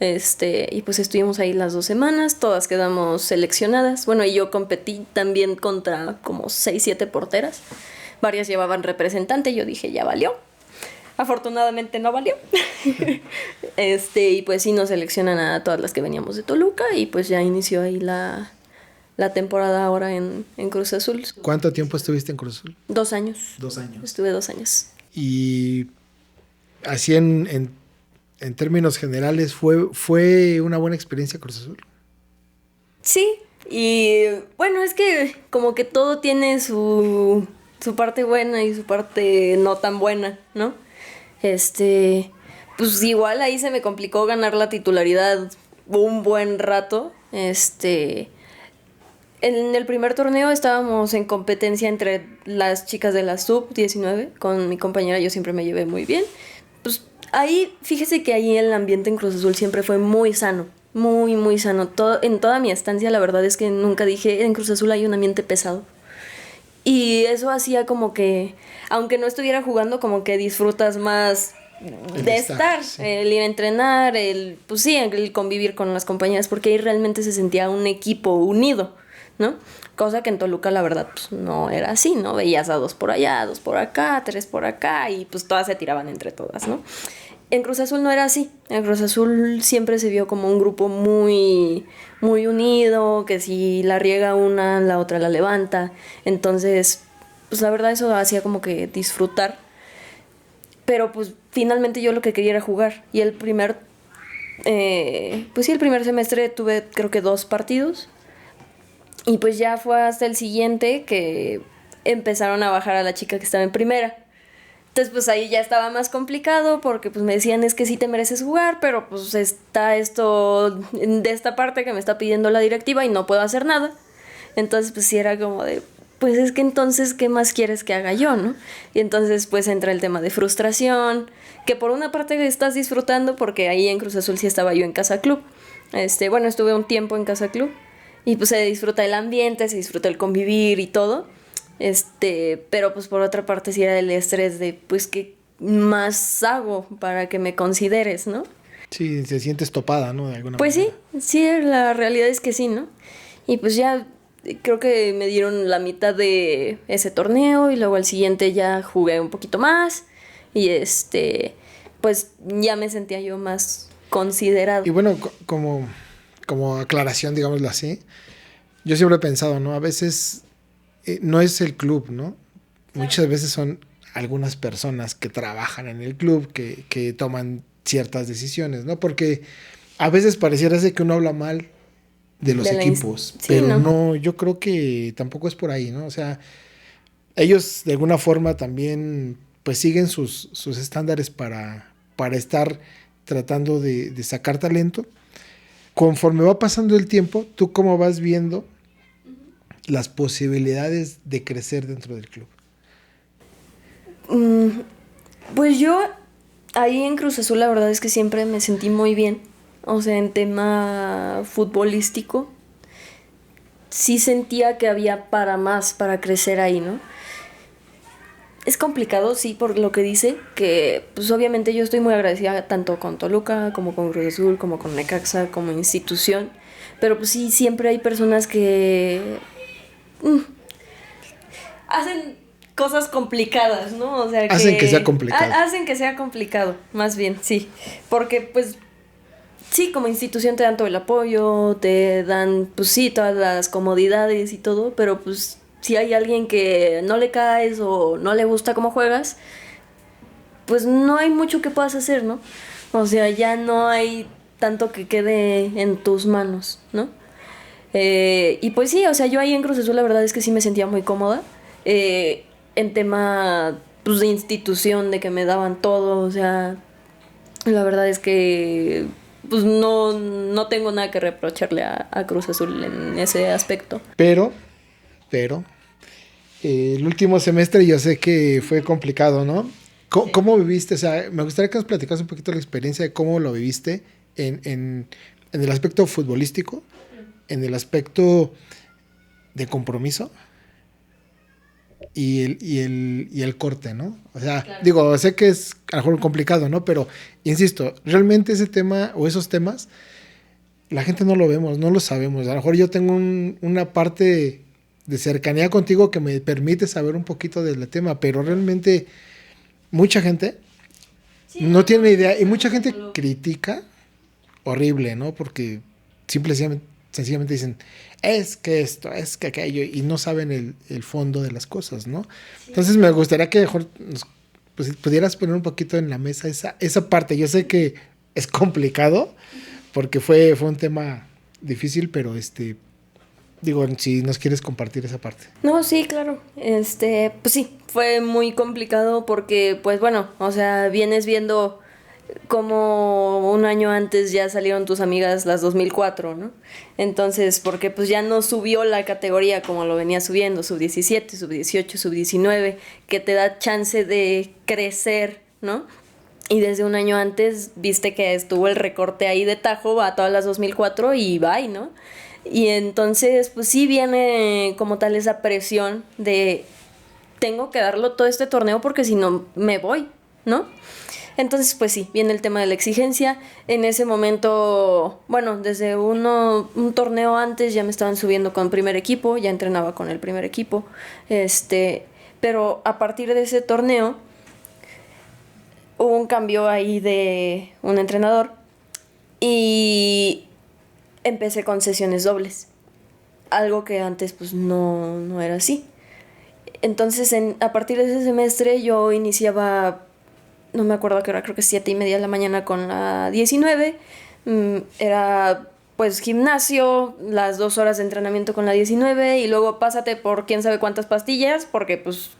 Y pues estuvimos ahí las 2 semanas, todas quedamos seleccionadas. Bueno, y yo competí también contra como 6, 7 porteras. Varias llevaban representante, yo dije, ya valió. Afortunadamente no valió. Y pues sí nos seleccionan a todas las que veníamos de Toluca y pues ya inició ahí la temporada ahora en Cruz Azul. ¿Cuánto tiempo estuviste en Cruz Azul? 2 años. 2 años. Estuve 2 años. Y así en términos generales, ¿fue una buena experiencia Cruz Azul? Sí, y bueno, es que como que todo tiene su parte buena y su parte no tan buena, ¿no? Pues igual ahí se me complicó ganar la titularidad un buen rato. En el primer torneo estábamos en competencia entre las chicas de la sub-19. Con mi compañera yo siempre me llevé muy bien. Pues ahí, fíjese que ahí el ambiente en Cruz Azul siempre fue muy sano. Muy, muy sano. En toda mi estancia, la verdad es que nunca dije, en Cruz Azul hay un ambiente pesado. Y eso hacía como que, aunque no estuviera jugando, como que disfrutas más de estar, sí. El ir a entrenar, el convivir con las compañeras, porque ahí realmente se sentía un equipo unido, ¿no? Cosa que en Toluca, la verdad, pues no era así, ¿no? Veías a 2 por allá, 2 por acá, 3 por acá, y pues todas se tiraban entre todas, ¿no? En Cruz Azul no era así. En Cruz Azul siempre se vio como un grupo muy, muy unido, que si la riega una, la otra la levanta. Entonces, pues la verdad eso hacía como que disfrutar. Pero pues finalmente yo lo que quería era jugar. Y el primer semestre tuve creo que 2 partidos. Y pues ya fue hasta el siguiente que empezaron a bajar a la chica que estaba en primera. Entonces pues ahí ya estaba más complicado porque pues me decían es que sí te mereces jugar, pero pues está esto de esta parte que me está pidiendo la directiva y no puedo hacer nada. Entonces pues sí era como de, pues es que entonces ¿qué más quieres que haga yo, no? Y entonces pues entra el tema de frustración, que por una parte estás disfrutando porque ahí en Cruz Azul sí estaba yo en Casa Club. Estuve un tiempo en Casa Club y pues se disfruta el ambiente, se disfruta el convivir y todo. Pero pues por otra parte sí era el estrés de pues qué más hago para que me consideres, ¿no? Sí, te sientes topada, ¿no? De alguna pues manera. Sí, la realidad es que sí, ¿no? Y pues ya creo que me dieron la mitad de ese torneo y luego al siguiente ya jugué un poquito más y pues ya me sentía yo más considerado. Y bueno, como aclaración, digámoslo así, yo siempre he pensado, ¿no? A veces no es el club, ¿no? Muchas veces son algunas personas que trabajan en el club que toman ciertas decisiones, ¿no? Porque a veces pareciera ser que uno habla mal de los equipos, pero no, yo creo que tampoco es por ahí, ¿no? O sea, ellos de alguna forma también pues siguen sus estándares para estar tratando de sacar talento. Conforme va pasando el tiempo, ¿tú cómo vas viendo las posibilidades de crecer dentro del club? Pues yo ahí en Cruz Azul la verdad es que siempre me sentí muy bien. O sea, en tema futbolístico sí sentía que había para crecer ahí, ¿no? Es complicado, sí, por lo que dice, que pues obviamente yo estoy muy agradecida tanto con Toluca, como con Cruz Azul, como con Necaxa, como institución. Pero pues sí, siempre hay personas que hacen cosas complicadas, ¿no? O sea, hacen que sea complicado. Hacen que sea complicado, más bien, sí. Porque pues sí, como institución te dan todo el apoyo, te dan, pues sí, todas las comodidades y todo, pero pues si hay alguien que no le caes o no le gusta cómo juegas, pues no hay mucho que puedas hacer, ¿no? O sea, ya no hay tanto que quede en tus manos, ¿no? Y pues sí, o sea, yo ahí en Cruz Azul la verdad es que sí me sentía muy cómoda. En tema pues, de institución, de que me daban todo, o sea, la verdad es que pues no tengo nada que reprocharle a Cruz Azul en ese aspecto. Pero el último semestre yo sé que fue complicado, ¿no? ¿Cómo viviste? O sea, me gustaría que nos platicas un poquito la experiencia de cómo lo viviste en el aspecto futbolístico, en el aspecto de compromiso y el corte, ¿no? O sea, claro. Digo, sé que es a lo mejor complicado, ¿no? Pero, insisto, realmente ese tema o esos temas, la gente no lo vemos, no lo sabemos. A lo mejor yo tengo una parte de cercanía contigo que me permite saber un poquito del tema, pero realmente mucha gente no tiene idea y mucha gente critica horrible, ¿no? Porque sencillamente dicen, es que esto, es que aquello, y no saben el fondo de las cosas, ¿no? Sí. Entonces me gustaría que mejor pues, pudieras poner un poquito en la mesa esa parte. Yo sé que es complicado, porque fue un tema difícil, pero digo, si nos quieres compartir esa parte. No, sí, claro. Pues sí, fue muy complicado porque, pues bueno, o sea, vienes viendo como un año antes ya salieron tus amigas las 2004, ¿no? Entonces, porque pues ya no subió la categoría como lo venía subiendo, sub-17, sub-18, sub-19, que te da chance de crecer, ¿no? Y desde un año antes viste que estuvo el recorte ahí de tajo a todas las 2004 y bye, ¿no? Y entonces, pues sí viene como tal esa presión de tengo que darlo todo este torneo porque si no me voy, ¿no? Entonces, pues sí, viene el tema de la exigencia. En ese momento, bueno, desde un torneo antes ya me estaban subiendo con primer equipo, ya entrenaba con el primer equipo. Pero a partir de ese torneo hubo un cambio ahí de un entrenador y empecé con sesiones dobles, algo que antes pues no era así. Entonces a partir de ese semestre yo iniciaba, no me acuerdo a qué hora, creo que 7:30 de la mañana con la 19, era pues gimnasio, las 2 horas de entrenamiento con la 19 y luego pásate por quién sabe cuántas pastillas porque pues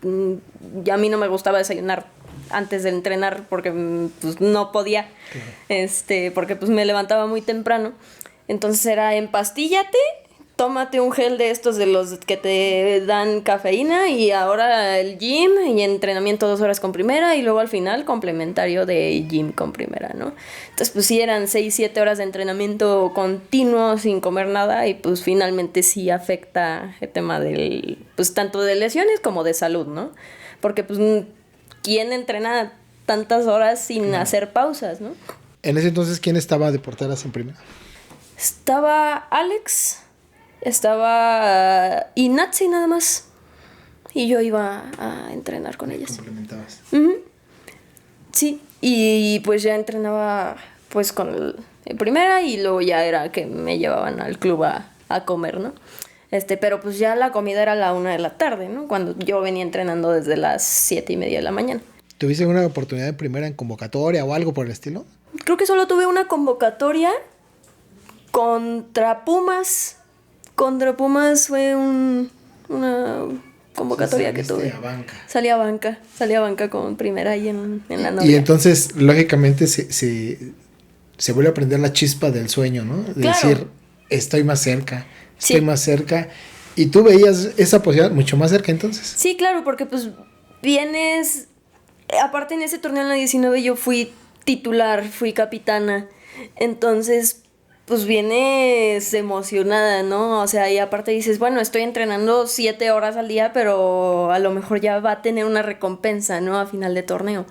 ya a mí no me gustaba desayunar antes de entrenar porque pues no podía, porque pues me levantaba muy temprano. Entonces era empastíllate, tómate un gel de estos de los que te dan cafeína y ahora el gym y entrenamiento 2 horas con primera y luego al final complementario de gym con primera, ¿no? Entonces pues sí eran 6-7 horas de entrenamiento continuo sin comer nada y pues finalmente sí afecta el tema del, pues tanto de lesiones como de salud, ¿no? Porque pues ¿quién entrena tantas horas sin hacer pausas, no? En ese entonces, ¿quién estaba de porteras en primera? Estaba Alex, estaba Inatsi nada más. Y yo iba a entrenar con ellas. ¿Complementabas? Uh-huh. Sí, y pues ya entrenaba pues con el primera y luego ya era que me llevaban al club a comer, ¿no? Pero pues ya la comida era a la 1 de la tarde, ¿no? Cuando yo venía entrenando desde las 7:30 de la mañana. ¿Tuviste alguna oportunidad de primera en convocatoria o algo por el estilo? Creo que solo tuve una convocatoria contra Pumas. Contra Pumas fue una convocatoria que tuve. Salí a banca con primera ahí en la novia. Y entonces, lógicamente, se vuelve a prender la chispa del sueño, ¿no? De claro. Decir, estoy más cerca. Y tú veías esa posibilidad mucho más cerca entonces. Sí, claro, porque pues vienes, aparte en ese torneo en la 19 yo fui titular, fui capitana, entonces pues vienes emocionada, ¿no? O sea, y aparte dices, bueno, estoy entrenando 7 horas al día, pero a lo mejor ya va a tener una recompensa, ¿no? A final de torneo.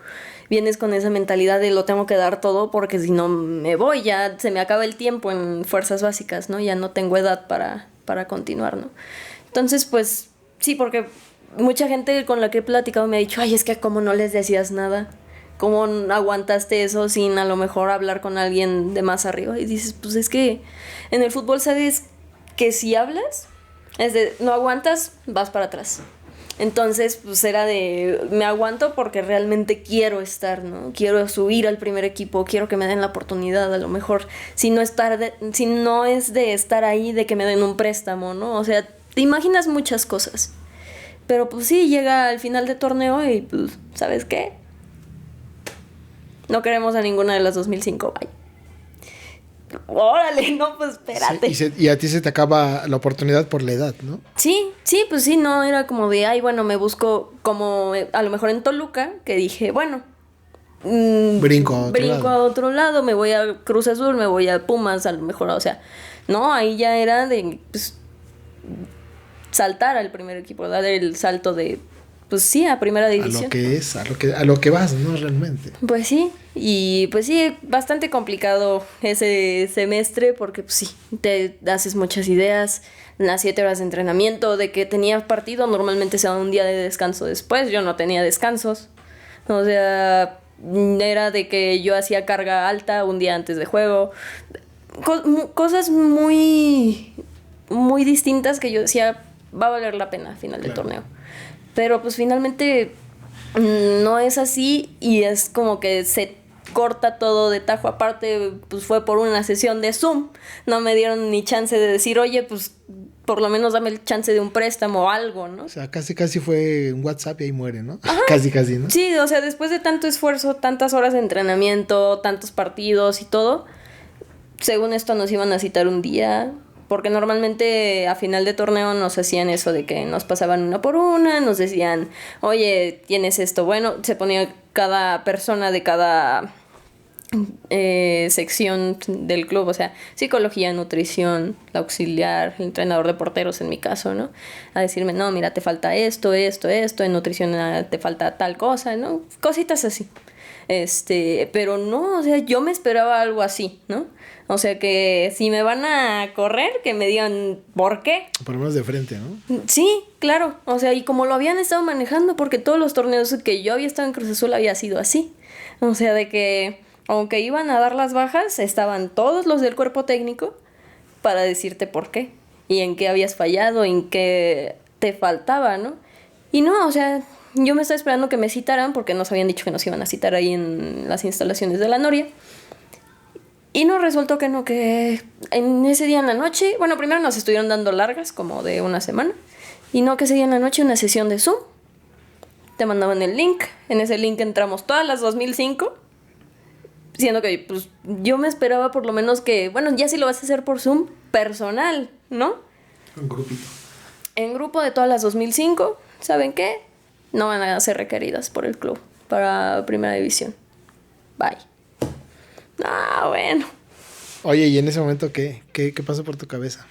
Vienes con esa mentalidad de lo tengo que dar todo porque si no me voy, ya se me acaba el tiempo en fuerzas básicas, ¿no? Ya no tengo edad para continuar, ¿no? Entonces, pues, sí, porque mucha gente con la que he platicado me ha dicho, ay, es que ¿cómo no les decías nada? ¿Cómo aguantaste eso sin a lo mejor hablar con alguien de más arriba? Y dices, pues es que en el fútbol sabes que si hablas, no aguantas, vas para atrás. Entonces, pues era me aguanto porque realmente quiero estar, ¿no? Quiero subir al primer equipo, quiero que me den la oportunidad, a lo mejor, si no es de estar ahí, de que me den un préstamo, ¿no? O sea, te imaginas muchas cosas. Pero pues sí, llega al final de torneo y pues, ¿sabes qué? No queremos a ninguna de las 2005, bye. Órale, no, pues espérate. Sí, y a ti se te acaba la oportunidad por la edad, ¿no? Sí, pues sí, no, era como de, ay, bueno, me busco como a lo mejor en Toluca, que dije, bueno, brinco a otro lado, me voy a Cruz Azul, me voy a Pumas, a lo mejor, o sea, no, ahí ya era de pues, saltar al primer equipo, dar el salto de pues sí, a primera división. A lo que es, a lo que vas, ¿no? Realmente. Pues sí, y pues sí, bastante complicado ese semestre porque pues sí, te haces muchas ideas, las 7 horas de entrenamiento, de que tenías partido, normalmente se da un día de descanso después, yo no tenía descansos, o sea, era de que yo hacía carga alta un día antes de juego, cosas muy, muy distintas que yo decía, va a valer la pena al final del torneo. Pero pues finalmente no es así y es como que se corta todo de tajo. Aparte, pues fue por una sesión de Zoom. No me dieron ni chance de decir, oye, pues por lo menos dame el chance de un préstamo o algo, ¿no? O sea, casi fue un WhatsApp y ahí muere, ¿no? Casi, ¿no? Sí, o sea, después de tanto esfuerzo, tantas horas de entrenamiento, tantos partidos y todo, según esto nos iban a citar un día, porque normalmente a final de torneo nos hacían eso de que nos pasaban una por una, nos decían, oye, tienes esto, bueno, se ponía cada persona de cada sección del club, o sea, psicología, nutrición, la auxiliar, el entrenador de porteros en mi caso, ¿no? A decirme, no, mira, te falta esto, en nutrición te falta tal cosa, ¿no? Cositas así. Pero no, o sea, yo me esperaba algo así, ¿no? O sea, que si me van a correr, que me digan por qué. Por lo menos de frente, ¿no? Sí, claro. O sea, y como lo habían estado manejando, porque todos los torneos que yo había estado en Cruz Azul había sido así. O sea, de que aunque iban a dar las bajas, estaban todos los del cuerpo técnico para decirte por qué. Y en qué habías fallado, en qué te faltaba, ¿no? Y no, o sea, yo me estaba esperando que me citaran porque nos habían dicho que nos iban a citar ahí en las instalaciones de la Noria. Y no, resultó que no, que en ese día en la noche, bueno, primero nos estuvieron dando largas, como de una semana, y no, que ese día en la noche una sesión de Zoom, te mandaban el link, en ese link entramos todas las 2005, siendo que pues yo me esperaba por lo menos que, bueno, ya si lo vas a hacer por Zoom, personal, ¿no? Un grupito. En grupo de todas las 2005, ¿saben qué? No van a ser requeridas por el club para primera división. Bye. Ah, bueno. Oye, ¿y en ese momento qué pasó por tu cabeza?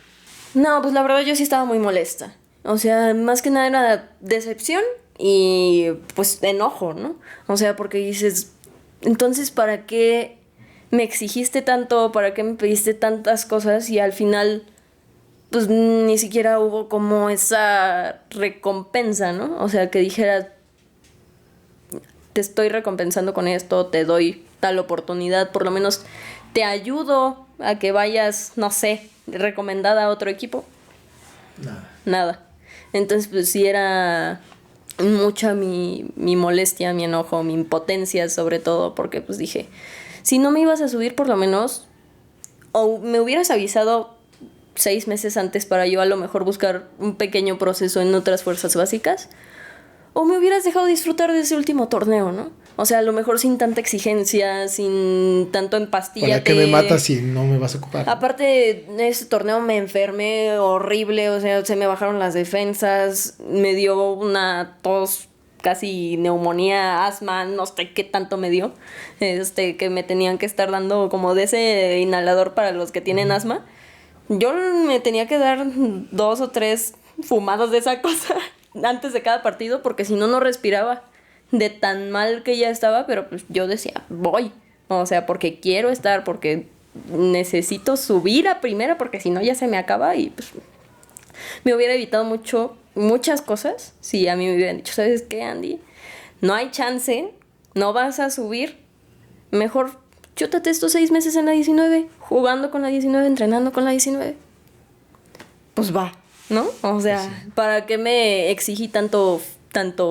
No, pues la verdad yo sí estaba muy molesta. O sea, más que nada era decepción y pues enojo, ¿no? O sea, porque dices, entonces, ¿para qué me exigiste tanto? ¿Para qué me pediste tantas cosas? Y al final, pues ni siquiera hubo como esa recompensa, ¿no? O sea, que dijera, te estoy recompensando con esto, te doy tal oportunidad, por lo menos te ayudo a que vayas, no sé, recomendada a otro equipo. Nada. Entonces, pues sí era mucha mi molestia, mi enojo, mi impotencia sobre todo, porque pues dije, si no me ibas a subir por lo menos, o me hubieras avisado 6 meses antes para yo a lo mejor buscar un pequeño proceso en otras fuerzas básicas, o me hubieras dejado disfrutar de ese último torneo, ¿no? O sea, a lo mejor sin tanta exigencia, sin tanto empastillate. ¿Para qué me matas si no me vas a ocupar? Aparte, en ese torneo me enfermé horrible, o sea, se me bajaron las defensas, me dio una tos, casi neumonía, asma, no sé qué tanto me dio, que me tenían que estar dando como de ese inhalador para los que tienen asma. Yo me tenía que dar 2 o 3 fumadas de esa cosa antes de cada partido, porque si no, no respiraba de tan mal que ya estaba, pero pues yo decía, voy, o sea, porque quiero estar, porque necesito subir a primera, porque si no ya se me acaba y pues me hubiera evitado muchas cosas si a mí me hubieran dicho, ¿sabes qué, Andy? No hay chance, no vas a subir, mejor chútate estos 6 meses en la 19, jugando con la 19, entrenando con la 19. Pues va, ¿no? O sea, sí. ¿Para qué me exigí tanto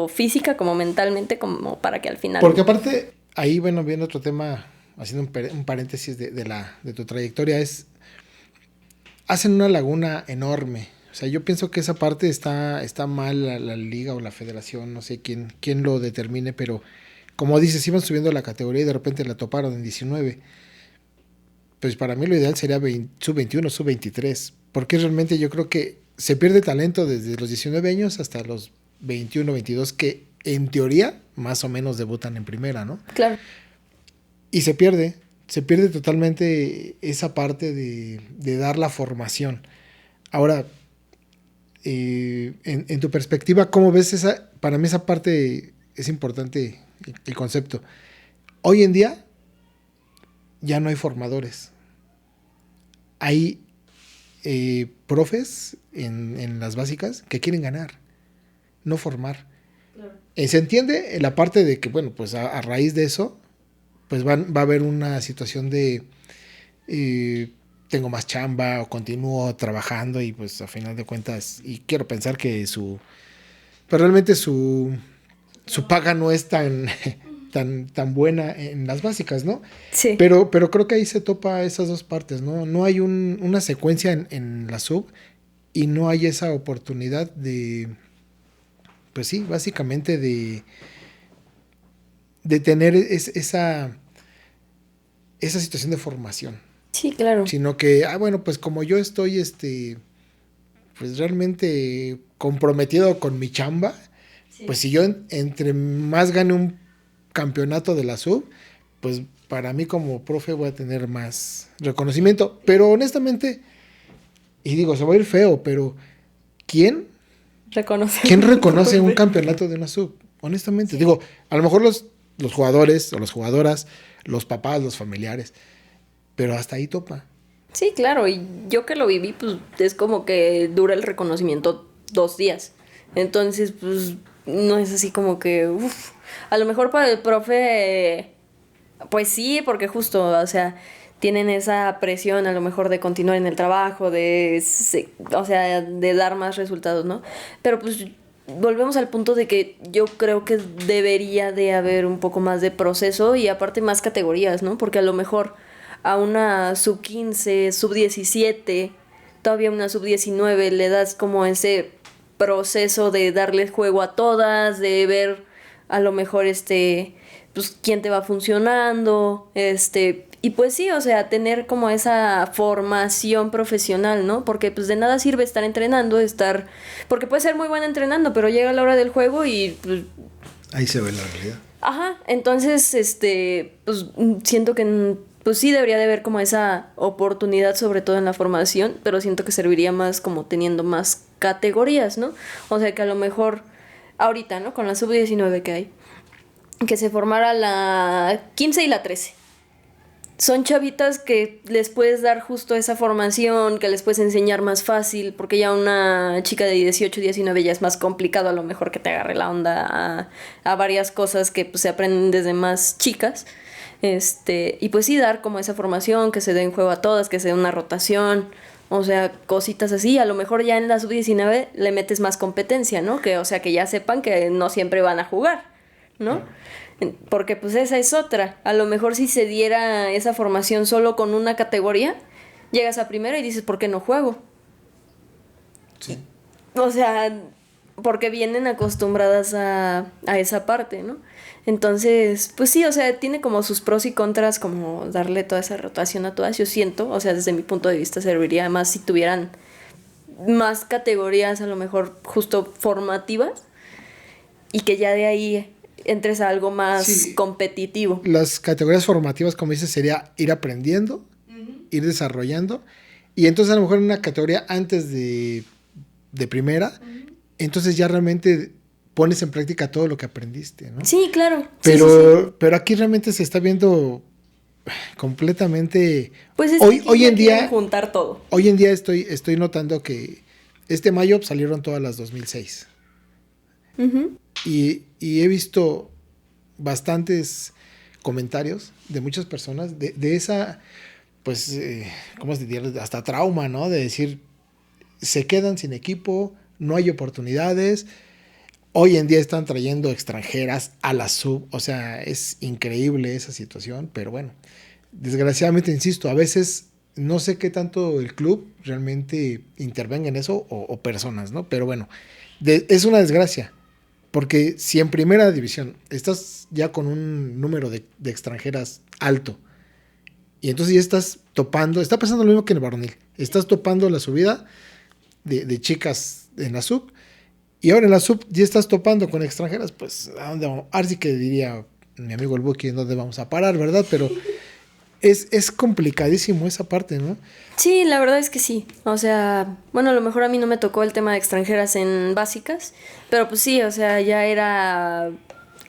física como mentalmente, como para que al final... Porque aparte, ahí, bueno, viendo otro tema, haciendo un paréntesis de tu trayectoria, hacen una laguna enorme. O sea, yo pienso que esa parte está mal la liga o la federación, no sé quién lo determine, pero como dices, iban subiendo la categoría y de repente la toparon en 19. Pues para mí lo ideal sería sub-21, sub-23, porque realmente yo creo que se pierde talento desde los 19 años hasta los 21, 22, que en teoría más o menos debutan en primera, ¿no? Claro. Y se pierde totalmente esa parte de dar la formación. Ahora, en tu perspectiva, ¿cómo ves esa? para mí esa parte es importante, el concepto. Hoy en día ya no hay formadores. Hay profes en las básicas que quieren ganar, no formar. Claro. Se entiende la parte de que, bueno, pues a raíz de eso, pues va a haber una situación de tengo más chamba o continúo trabajando y pues a final de cuentas, y quiero pensar que pero realmente su paga no es tan buena en las básicas, ¿no? Sí. Pero creo que ahí se topa esas dos partes, ¿no? No hay una secuencia en la sub y no hay esa oportunidad de, pues sí, básicamente de tener esa situación de formación. Sí, claro. Sino que, bueno, pues como yo estoy, pues realmente comprometido con mi chamba, sí. Pues si yo entre más gane un campeonato de la sub, pues para mí como profe voy a tener más reconocimiento. Pero honestamente, y digo, se va a ir feo, pero ¿quién reconoce un campeonato de una sub? Honestamente, sí. Digo, a lo mejor los jugadores o las jugadoras, los papás, los familiares, pero hasta ahí topa. Sí, claro, y yo que lo viví, pues es como que dura el reconocimiento 2 días. Entonces, pues no es así como que, a lo mejor para el profe, pues sí, porque justo, o sea, tienen esa presión a lo mejor de continuar en el trabajo, o sea, de dar más resultados, ¿no? Pero pues volvemos al punto de que yo creo que debería de haber un poco más de proceso y aparte más categorías, ¿no? Porque a lo mejor a una sub-15, sub-17, todavía una sub-19 le das como ese proceso de darle juego a todas, de ver a lo mejor pues quién te va funcionando, y pues sí, o sea, tener como esa formación profesional, ¿no? Porque pues de nada sirve estar entrenando, porque puede ser muy buena entrenando, pero llega la hora del juego y pues ahí se ve la realidad. Ajá, entonces, pues siento que pues sí debería de haber como esa oportunidad, sobre todo en la formación, pero siento que serviría más como teniendo más categorías, ¿no? O sea, que a lo mejor ahorita, ¿no? Con la sub-19 que hay, que se formara la 15 y la 13. Son chavitas que les puedes dar justo esa formación, que les puedes enseñar más fácil, porque ya una chica de 18, 19 ya es más complicado a lo mejor que te agarre la onda a varias cosas que pues, se aprenden desde más chicas. Y pues sí, dar como esa formación, que se den juego a todas, que se dé una rotación, o sea, cositas así. A lo mejor ya en la sub-19 le metes más competencia, ¿no? O sea, que ya sepan que no siempre van a jugar, ¿no? Porque pues esa es otra. A lo mejor si se diera esa formación solo con una categoría, llegas a primera y dices, ¿por qué no juego? Sí. O sea, porque vienen acostumbradas a esa parte, ¿no? Entonces, pues sí, o sea, tiene como sus pros y contras, como darle toda esa rotación a todas, yo siento, o sea, desde mi punto de vista serviría más si tuvieran más categorías, a lo mejor justo formativas, y que ya de ahí entres a algo más competitivo. Las categorías formativas, como dices, sería ir aprendiendo, ir desarrollando, y entonces a lo mejor en una categoría antes de primera, entonces ya realmente pones en práctica todo lo que aprendiste, ¿no? Sí, claro. Pero aquí realmente se está viendo completamente. Pues es hoy en día juntar todo. Hoy en día estoy notando que mayo salieron todas las 2006. Uh-huh. Y he visto bastantes comentarios de muchas personas de esa, pues, ¿cómo se diría? Hasta trauma, ¿no? De decir, se quedan sin equipo, no hay oportunidades. Hoy en día están trayendo extranjeras a la sub, o sea, es increíble esa situación, pero bueno, desgraciadamente, insisto, a veces no sé qué tanto el club realmente intervenga en eso o personas, ¿no? Pero bueno, es una desgracia, porque si en primera división estás ya con un número de extranjeras alto, y entonces ya estás topando, está pasando lo mismo que en el varonil, estás topando la subida de chicas en la sub, y ahora en la sub ya estás topando con extranjeras, pues ¿a dónde vamos? Ahora sí que diría mi amigo el Buki, ¿en dónde vamos a parar, verdad? Pero Es complicadísimo esa parte, ¿no? Sí, la verdad es que sí. O sea, bueno, a lo mejor a mí no me tocó el tema de extranjeras en básicas, pero pues sí, o sea, ya era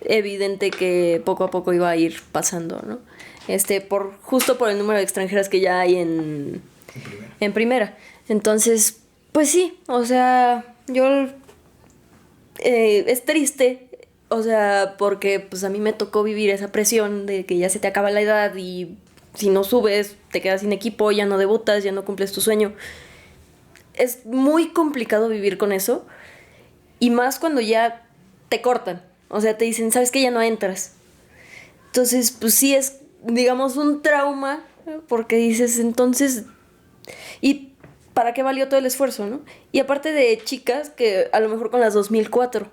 evidente que poco a poco iba a ir pasando, ¿no? Justo por el número de extranjeras que ya hay en primera. Entonces, pues sí, o sea, es triste, o sea, porque pues a mí me tocó vivir esa presión de que ya se te acaba la edad y si no subes, te quedas sin equipo, ya no debutas, ya no cumples tu sueño. Es muy complicado vivir con eso. Y más cuando ya te cortan. O sea, te dicen, ¿sabes qué? Ya no entras. Entonces, pues sí es, digamos, un trauma. Porque dices, entonces... ¿Y para qué valió todo el esfuerzo, no? Y aparte de chicas que a lo mejor con las 2004,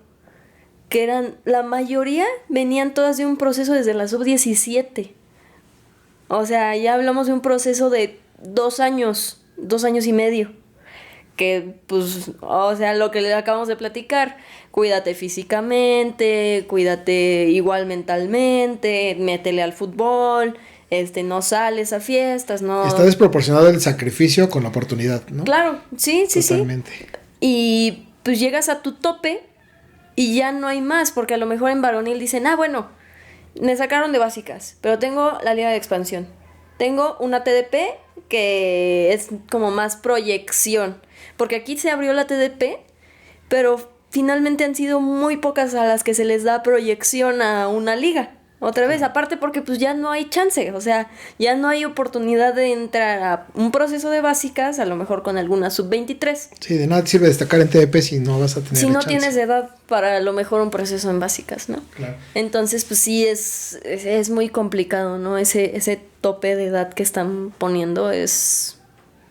que eran... La mayoría venían todas de un proceso desde la sub-17. O sea, ya hablamos de un proceso de 2 años, 2 años y medio. Que, pues, o sea, lo que le acabamos de platicar, cuídate físicamente, cuídate igual mentalmente, métele al fútbol, no sales a fiestas, no... Está desproporcionado el sacrificio con la oportunidad, ¿no? Claro, sí. Totalmente. Y pues llegas a tu tope y ya no hay más, porque a lo mejor en varonil dicen, bueno, me sacaron de básicas, pero tengo la liga de expansión. Tengo una TDP que es como más proyección. Porque aquí se abrió la TDP, pero finalmente han sido muy pocas a las que se les da proyección a una liga. Otra vez, aparte porque pues ya no hay chance, o sea, ya no hay oportunidad de entrar a un proceso de básicas, a lo mejor con alguna sub-23. Sí, de nada te sirve destacar en TDP si no vas a tener si no chance. Tienes edad para a lo mejor un proceso en básicas, ¿no? Claro. Entonces, pues sí, es muy complicado, ¿no? Ese tope de edad que están poniendo es...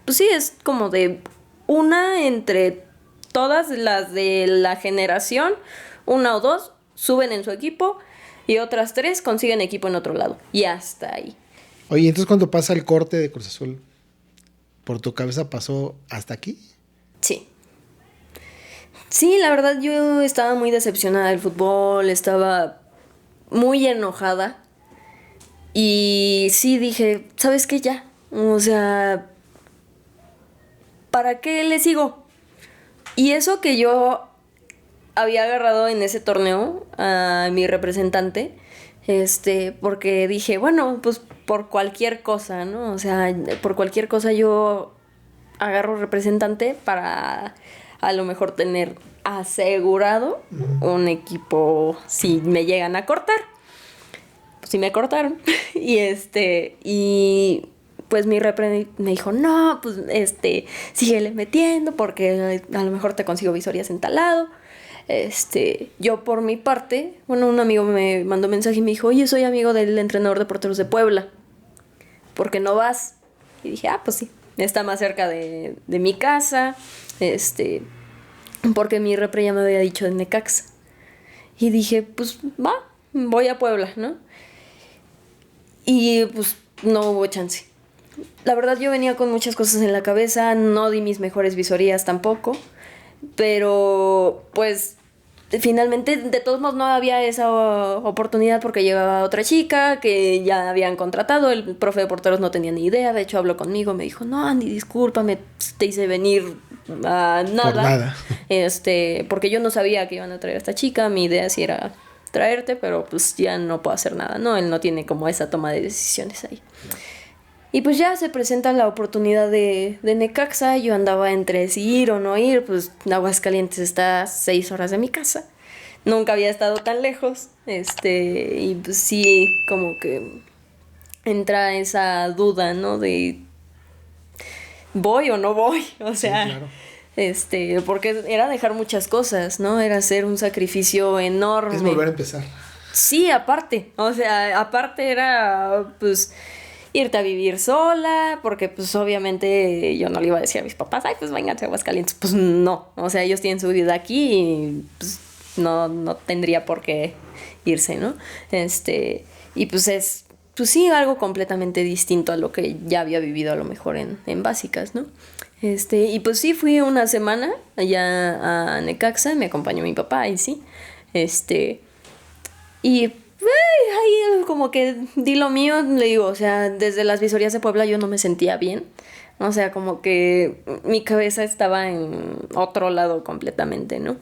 Pues sí, es como de una entre todas las de la generación, una o dos suben en su equipo y otras 3 consiguen equipo en otro lado. Y hasta ahí. Oye, entonces cuando pasa el corte de Cruz Azul, ¿por tu cabeza pasó hasta aquí? Sí. Sí, la verdad yo estaba muy decepcionada del fútbol, estaba muy enojada. Y sí dije, ¿sabes qué? Ya. O sea, ¿para qué le sigo? Y eso que yo había agarrado en ese torneo a mi representante, porque dije, bueno, pues por cualquier cosa, ¿no? O sea, por cualquier cosa yo agarro representante para a lo mejor tener asegurado un equipo si me llegan a cortar. Pues sí me cortaron. y pues mi repre me dijo, no, pues síguele metiendo porque a lo mejor te consigo visorías en tal lado. Yo por mi parte, bueno, un amigo me mandó mensaje y me dijo, oye, soy amigo del entrenador de porteros de Puebla, ¿por qué no vas? Y dije, pues sí, está más cerca de mi casa, porque mi repre ya me había dicho de Necaxa. Y dije, pues voy a Puebla, ¿no? Y pues no hubo chance. La verdad yo venía con muchas cosas en la cabeza, no di mis mejores visorías tampoco, pero pues finalmente de todos modos no había esa oportunidad porque llegaba otra chica que ya habían contratado, el profe de porteros no tenía ni idea, de hecho habló conmigo, me dijo, no Andy, discúlpame, te hice venir a nada. Por nada. Porque yo no sabía que iban a traer a esta chica, mi idea sí era traerte, pero pues ya no puedo hacer nada, ¿no? Él no tiene como esa toma de decisiones ahí. Y pues ya se presenta la oportunidad de Necaxa. Yo andaba entre si ir o no ir. Pues Aguascalientes está a 6 horas de mi casa. Nunca había estado tan lejos. Y pues sí, como que entra esa duda, ¿no? De ¿voy o no voy? O sea, sí, claro. Porque era dejar muchas cosas, ¿no? Era hacer un sacrificio enorme. Es volver a empezar. Sí, aparte. O sea, aparte era, pues, irte a vivir sola, porque pues obviamente yo no le iba a decir a mis papás, ay, pues vénganse a Aguascalientes. Pues no, o sea, ellos tienen su vida aquí y pues no tendría por qué irse, ¿no? Y pues es, pues sí, algo completamente distinto a lo que ya había vivido a lo mejor en básicas, ¿no? Y pues sí, fui una semana allá a Necaxa, me acompañó mi papá y sí, y ahí como que di lo mío, le digo, o sea, desde las visorías de Puebla yo no me sentía bien. O sea, como que mi cabeza estaba en otro lado completamente, ¿no?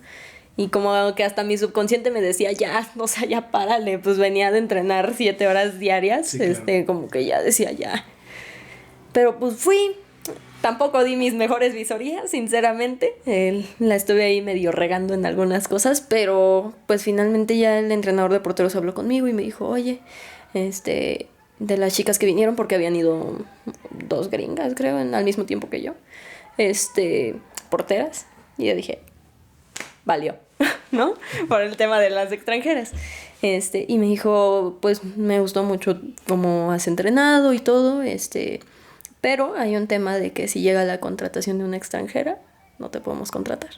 Y como que hasta mi subconsciente me decía, ya, o sea, ya párale. Pues venía de entrenar 7 horas diarias, Sí, claro. como que ya decía, ya. Pero pues fui, tampoco di mis mejores visorías, sinceramente. La estuve ahí medio regando en algunas cosas, pero pues finalmente ya el entrenador de porteros habló conmigo y me dijo, oye, de las chicas que vinieron, porque habían ido 2 gringas, creo, al mismo tiempo que yo, porteras, y yo dije, valió, ¿no? Por el tema de las extranjeras. Y me dijo, pues me gustó mucho cómo has entrenado y todo, pero hay un tema de que si llega la contratación de una extranjera, no te podemos contratar.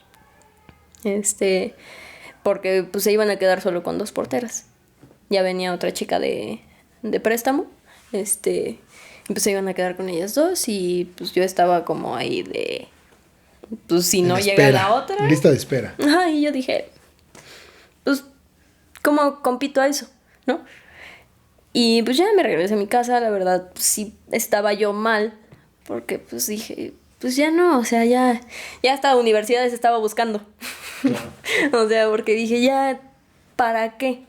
Porque pues se iban a quedar solo con 2 porteras. Ya venía otra chica de préstamo, y pues se iban a quedar con ellas 2 y pues yo estaba como ahí de, pues si no llega la otra. Lista de espera. Ajá, y yo dije, pues, ¿cómo compito a eso? ¿No? Y pues ya me regresé a mi casa, la verdad, pues sí estaba yo mal, porque pues dije, pues ya no, o sea, ya hasta universidades estaba buscando. Claro. O sea, porque dije, ya, ¿para qué?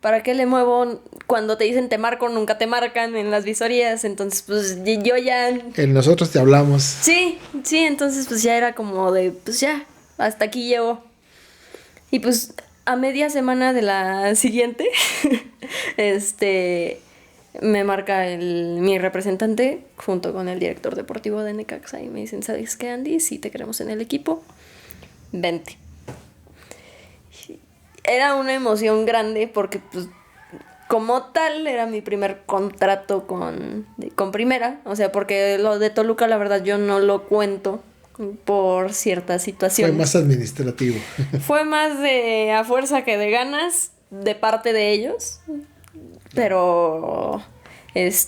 ¿Para qué le muevo? Cuando te dicen te marco, nunca te marcan en las visorías, entonces pues yo ya... En nosotros te hablamos. Sí, entonces pues ya era como de, pues ya, hasta aquí llego. Y pues a media semana de la siguiente, me marca mi representante junto con el director deportivo de Necaxa y me dicen, ¿sabes qué, Andy? Si te queremos en el equipo, vente. Era una emoción grande porque pues como tal era mi primer contrato con Primera, o sea, porque lo de Toluca la verdad yo no lo cuento por ciertas situaciones. Fue más administrativo. Fue más de a fuerza que de ganas de parte de ellos, pero pues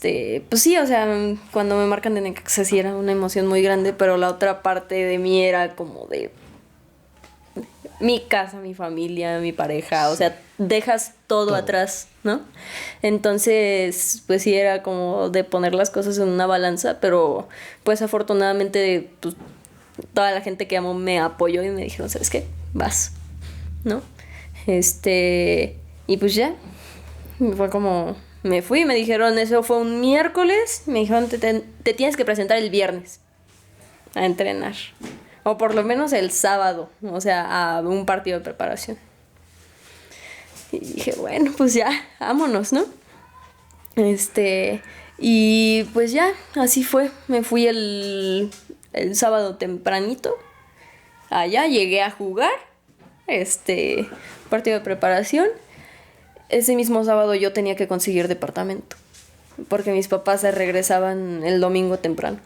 sí, o sea, cuando me marcan de Necaxa sí era una emoción muy grande, pero la otra parte de mí era como de mi casa, mi familia, mi pareja, o sea, dejas todo atrás, ¿no? Entonces, pues sí era como de poner las cosas en una balanza, pero pues afortunadamente pues, toda la gente que amo me apoyó y me dijeron, ¿sabes qué? Vas, ¿no? Y pues ya, fue como, me fui, me dijeron, eso fue un miércoles, me dijeron, te tienes que presentar el viernes a entrenar. O por lo menos el sábado, o sea, a un partido de preparación. Y dije, bueno, pues ya, vámonos, ¿no? Y pues ya, así fue. Me fui el sábado tempranito. Allá llegué a jugar. Partido de preparación. Ese mismo sábado yo tenía que conseguir departamento. Porque mis papás se regresaban el domingo temprano.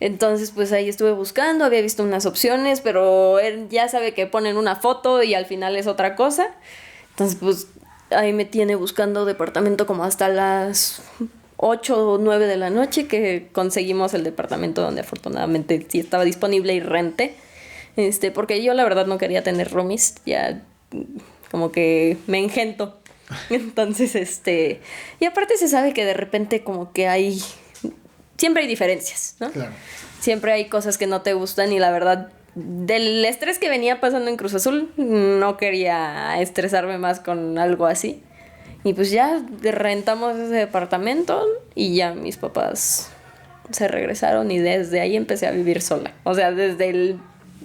Entonces, pues ahí estuve buscando, había visto unas opciones, pero él ya sabe que ponen una foto y al final es otra cosa. Entonces, pues ahí me tiene buscando departamento como hasta las 8 o 9 de la noche que conseguimos el departamento donde afortunadamente sí estaba disponible y renté. Porque yo la verdad no quería tener roomies, ya como que me engento. Entonces, y aparte se sabe que de repente como que siempre hay diferencias, ¿no? Claro. Siempre hay cosas que no te gustan y la verdad, del estrés que venía pasando en Cruz Azul, no quería estresarme más con algo así. Y pues ya rentamos ese departamento y ya mis papás se regresaron y desde ahí empecé a vivir sola. O sea, desde el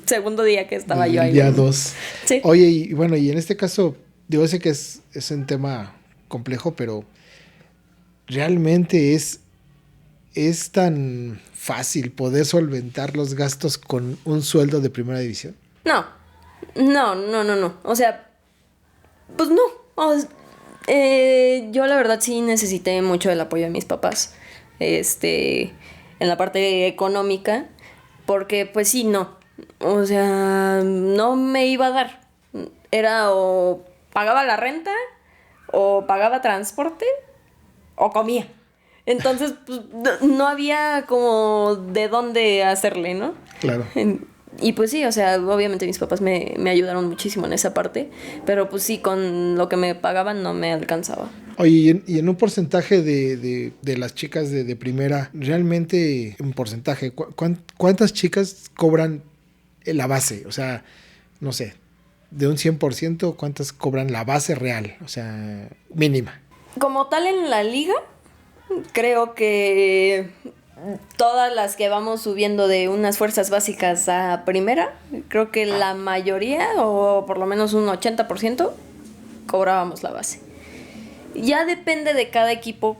segundo día que estaba yo ahí. Día 2. Sí. Oye, y bueno, y en este caso, digo, sé que es un tema complejo, pero realmente es tan fácil poder solventar los gastos con un sueldo de primera división. No. O sea, pues no. Yo la verdad sí necesité mucho el apoyo de mis papás. En la parte económica. Porque pues sí, no. O sea, no me iba a dar. Era o pagaba la renta, o pagaba transporte, o comía. Entonces, pues, no había como de dónde hacerle, ¿no? Claro. Y pues sí, o sea, obviamente mis papás me ayudaron muchísimo en esa parte, pero pues sí, con lo que me pagaban no me alcanzaba. Oye, y en un porcentaje de las chicas de primera, realmente un porcentaje, ¿cuántas chicas cobran la base? O sea, no sé, de un 100%, ¿cuántas cobran la base real? O sea, mínima. Como tal en la liga, creo que todas las que vamos subiendo de unas fuerzas básicas a primera, creo que la mayoría, o por lo menos un 80%, cobrábamos la base. Ya depende de cada equipo,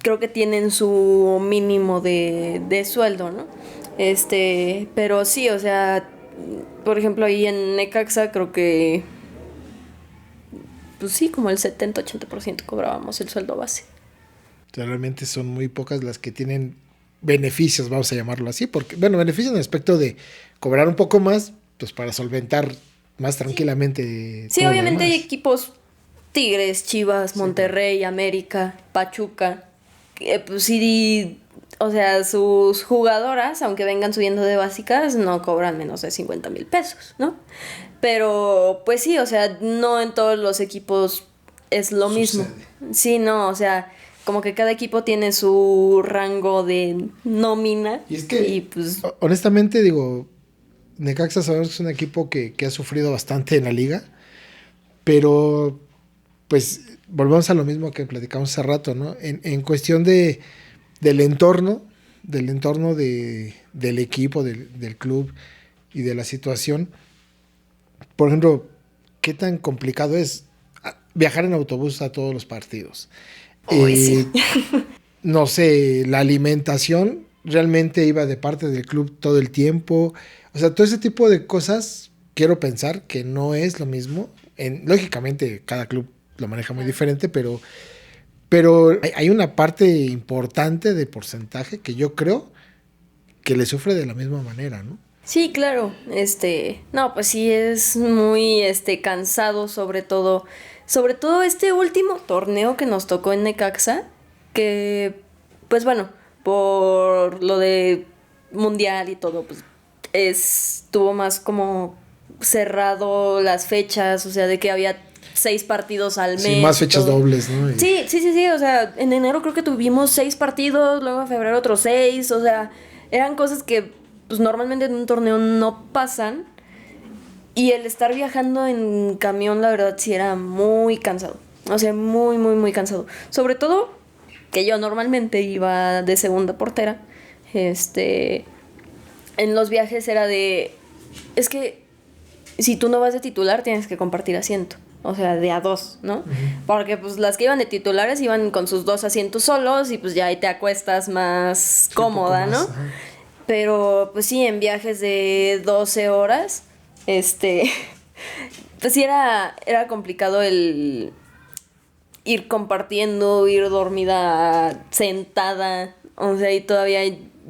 creo que tienen su mínimo de sueldo, ¿no? Pero sí, o sea, por ejemplo, ahí en Necaxa creo que, pues sí, como el 70-80% cobrábamos el sueldo base. Realmente son muy pocas las que tienen beneficios, vamos a llamarlo así, porque, bueno, beneficios en el aspecto de cobrar un poco más, pues para solventar más tranquilamente. Sí, todo obviamente lo hay demás. equipos Tigres, Chivas, Monterrey, América, Pachuca, que, pues sí, o sea, sus jugadoras, aunque vengan subiendo de básicas, no cobran menos de 50,000 pesos, ¿no? Pero, pues sí, o sea, no en todos los equipos es lo mismo. Sí, no, o sea, como que cada equipo tiene su rango de nómina. Y es que, pues, honestamente, digo, Necaxa sabemos que es un equipo que ha sufrido bastante en la liga, pero pues volvemos a lo mismo que platicamos hace rato, ¿no? En cuestión del entorno, del equipo, del club y de la situación. Por ejemplo, ¿qué tan complicado es viajar en autobús a todos los partidos? sí. No sé, la alimentación realmente iba de parte del club todo el tiempo. O sea, todo ese tipo de cosas, quiero pensar que no es lo mismo. Lógicamente, cada club lo maneja muy diferente, pero hay una parte importante de porcentaje que yo creo que le sufre de la misma manera, ¿no? Sí, claro. No, pues sí es muy cansado, sobre todo este último torneo que nos tocó en Necaxa, que pues bueno, por lo de mundial y todo, pues estuvo más como cerrado las fechas, o sea, de que había 6 partidos al mes. Sí, más y fechas todo. dobles, ¿no? Sí, o sea, en enero creo que tuvimos 6 partidos, luego en febrero otros 6, o sea, eran cosas que pues normalmente en un torneo no pasan. Y el estar viajando en camión, la verdad, sí era muy cansado. O sea, muy, muy, muy cansado. Sobre todo que yo normalmente iba de segunda portera. En los viajes era de... Es que si tú no vas de titular, tienes que compartir asiento. O sea, de a 2, ¿no? Uh-huh. Porque pues las que iban de titulares iban con sus 2 asientos solos y pues ya ahí te acuestas más cómoda, ¿no? Ajá. Pero pues sí, en viajes de 12 horas, pues sí era complicado el ir compartiendo, ir dormida sentada, o sea, y todavía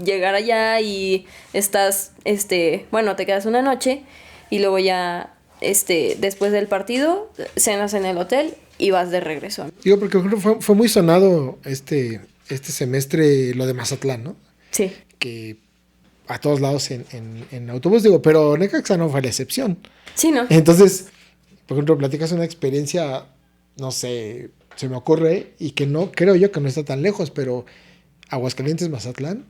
llegar allá y estás, bueno, te quedas una noche y luego ya, después del partido, cenas en el hotel y vas de regreso. Digo, porque fue muy sonado este semestre lo de Mazatlán, ¿no? Sí. Que a todos lados en autobús, digo, pero Necaxa no fue la excepción. Sí, ¿no? Entonces, por ejemplo, platicas una experiencia, no sé, se me ocurre, y que no, creo yo que no está tan lejos, pero Aguascalientes, Mazatlán.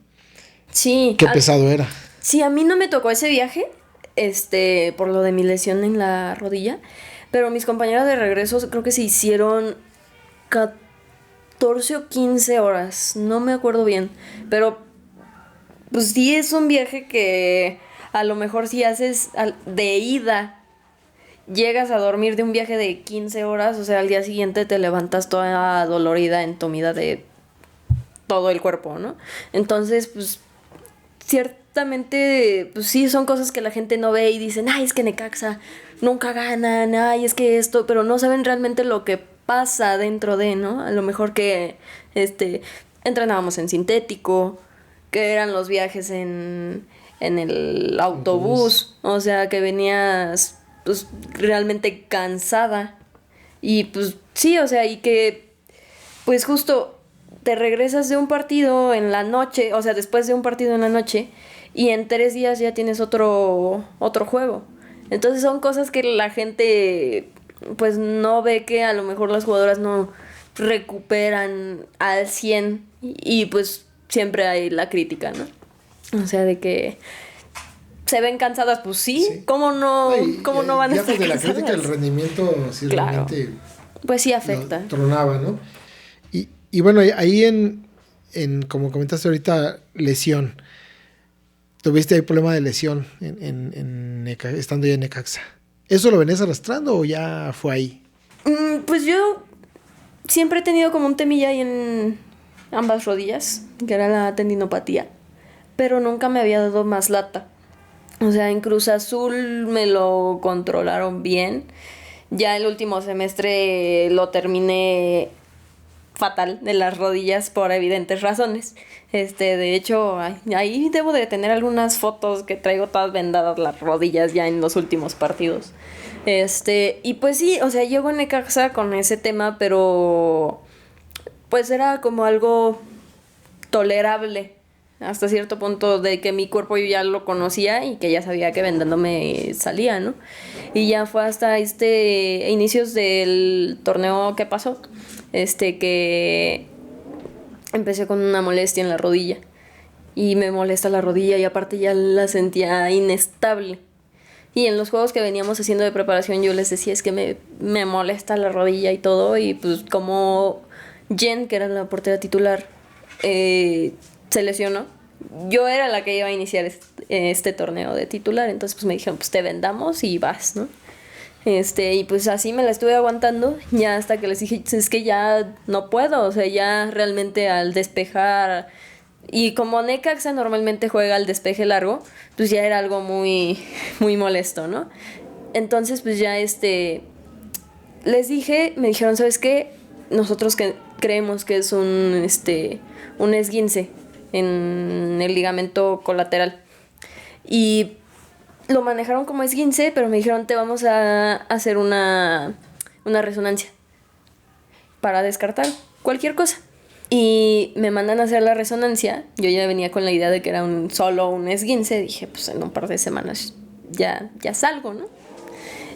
Sí. Qué pesado era. Sí, a mí no me tocó ese viaje, por lo de mi lesión en la rodilla, pero mis compañeras de regreso creo que se hicieron 14 o 15 horas, no me acuerdo bien, pero pues sí es un viaje que a lo mejor si haces de ida, llegas a dormir de un viaje de 15 horas, o sea, al día siguiente te levantas toda dolorida, entumida de todo el cuerpo, ¿no? Entonces, pues, ciertamente, pues sí, son cosas que la gente no ve y dicen, ay, es que Necaxa nunca ganan, ay, es que esto, pero no saben realmente lo que pasa dentro de, ¿no? A lo mejor que, entrenábamos en sintético, que eran los viajes en el autobús, o sea, que venías pues realmente cansada y pues sí, o sea, y que pues justo te regresas de un partido en la noche, o sea, después de un partido en la noche y en 3 días ya tienes otro juego. Entonces son cosas que la gente pues no ve, que a lo mejor las jugadoras no recuperan al 100 y pues siempre hay la crítica, ¿no? O sea, de que se ven cansadas, pues sí. ¿Cómo no van a estar de la cansadas? crítica, el rendimiento sí, claro, realmente pues sí afecta. Tronaba, ¿no? Y bueno, ahí en como comentaste ahorita, lesión. ¿Tuviste ahí problema de lesión estando ya en Necaxa? ¿Eso lo venías arrastrando o ya fue ahí? Pues yo siempre he tenido como un temilla ahí en ambas rodillas, que era la tendinopatía, pero nunca me había dado más lata. O sea, en Cruz Azul me lo controlaron bien. Ya el último semestre lo terminé fatal de las rodillas por evidentes razones. De hecho, ahí debo de tener algunas fotos que traigo todas vendadas las rodillas ya en los últimos partidos. Y pues sí, o sea, llego en Necaxa con ese tema, pero pues era como algo tolerable hasta cierto punto, de que mi cuerpo yo ya lo conocía y que ya sabía que vendándome salía, ¿no? Y ya fue hasta inicios del torneo que pasó, que empecé con una molestia en la rodilla. Y me molesta la rodilla y aparte ya la sentía inestable. Y en los juegos que veníamos haciendo de preparación yo les decía, es que me molesta la rodilla y todo. Y pues como Jen, que era la portera titular, se lesionó, yo era la que iba a iniciar este torneo de titular. Entonces pues me dijeron, pues te vendamos y vas, ¿no? Y pues así me la estuve aguantando, ya hasta que les dije, es que ya no puedo, o sea, ya realmente al despejar, y como Necaxa normalmente juega al despeje largo, pues ya era algo muy, muy molesto, ¿no? Entonces pues ya les dije, me dijeron, ¿sabes qué? Nosotros creemos que es un esguince en el ligamento colateral, y lo manejaron como esguince, pero me dijeron, te vamos a hacer una resonancia para descartar cualquier cosa. Y me mandan a hacer la resonancia. Yo ya venía con la idea de que era solo un esguince. Dije, pues en un par de semanas ya salgo, ¿no?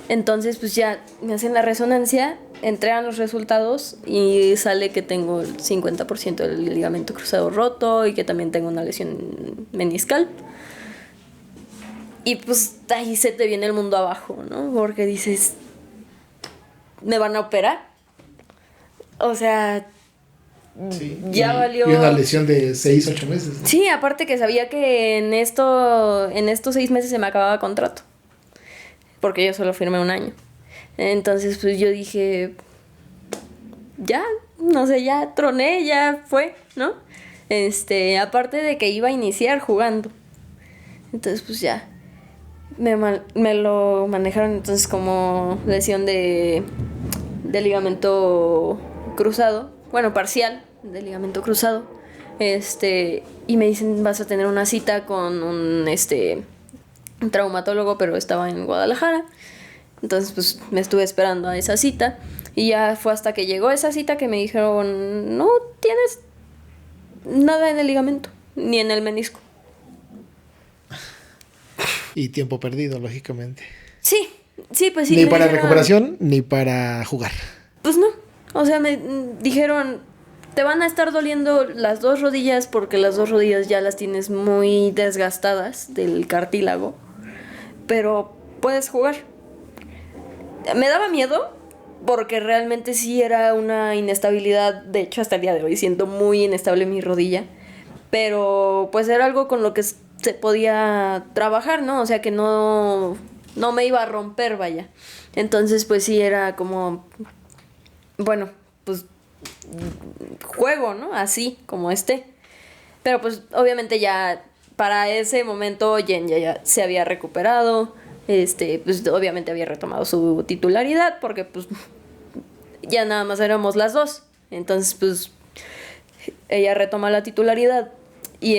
Entonces pues ya me hacen la resonancia, entregan los resultados y sale que tengo el 50% del ligamento cruzado roto y que también tengo una lesión meniscal. Y pues ahí se te viene el mundo abajo, ¿no? Porque dices, ¿me van a operar? O sea, sí, ya valió. Y una lesión de 6-8 meses, ¿no? Sí, aparte que sabía que en estos 6 meses se me acababa contrato. Porque yo solo firmé 1 año. Entonces, pues yo dije, ya, no sé, ya troné, ya fue, ¿no? Aparte de que iba a iniciar jugando. Entonces, pues ya. Me lo manejaron entonces como lesión de ligamento cruzado, bueno, parcial de ligamento cruzado, y me dicen, vas a tener una cita con un traumatólogo, pero estaba en Guadalajara. Entonces pues me estuve esperando a esa cita y ya fue hasta que llegó esa cita que me dijeron, no tienes nada en el ligamento ni en el menisco. Y tiempo perdido, lógicamente. Sí, pues sí. Ni para recuperación, ni para jugar. Pues no, o sea, me dijeron, te van a estar doliendo las 2 rodillas porque las 2 rodillas ya las tienes muy desgastadas del cartílago, pero puedes jugar. Me daba miedo porque realmente sí era una inestabilidad, de hecho hasta el día de hoy siento muy inestable mi rodilla, pero pues era algo con lo que se podía trabajar, ¿no? O sea, que no me iba a romper, vaya. Entonces, pues sí, era como, bueno, pues juego, ¿no? Así, como Pero pues obviamente ya para ese momento Jen ya se había recuperado, pues obviamente había retomado su titularidad porque pues ya nada más éramos las 2. Entonces, pues ella retoma la titularidad y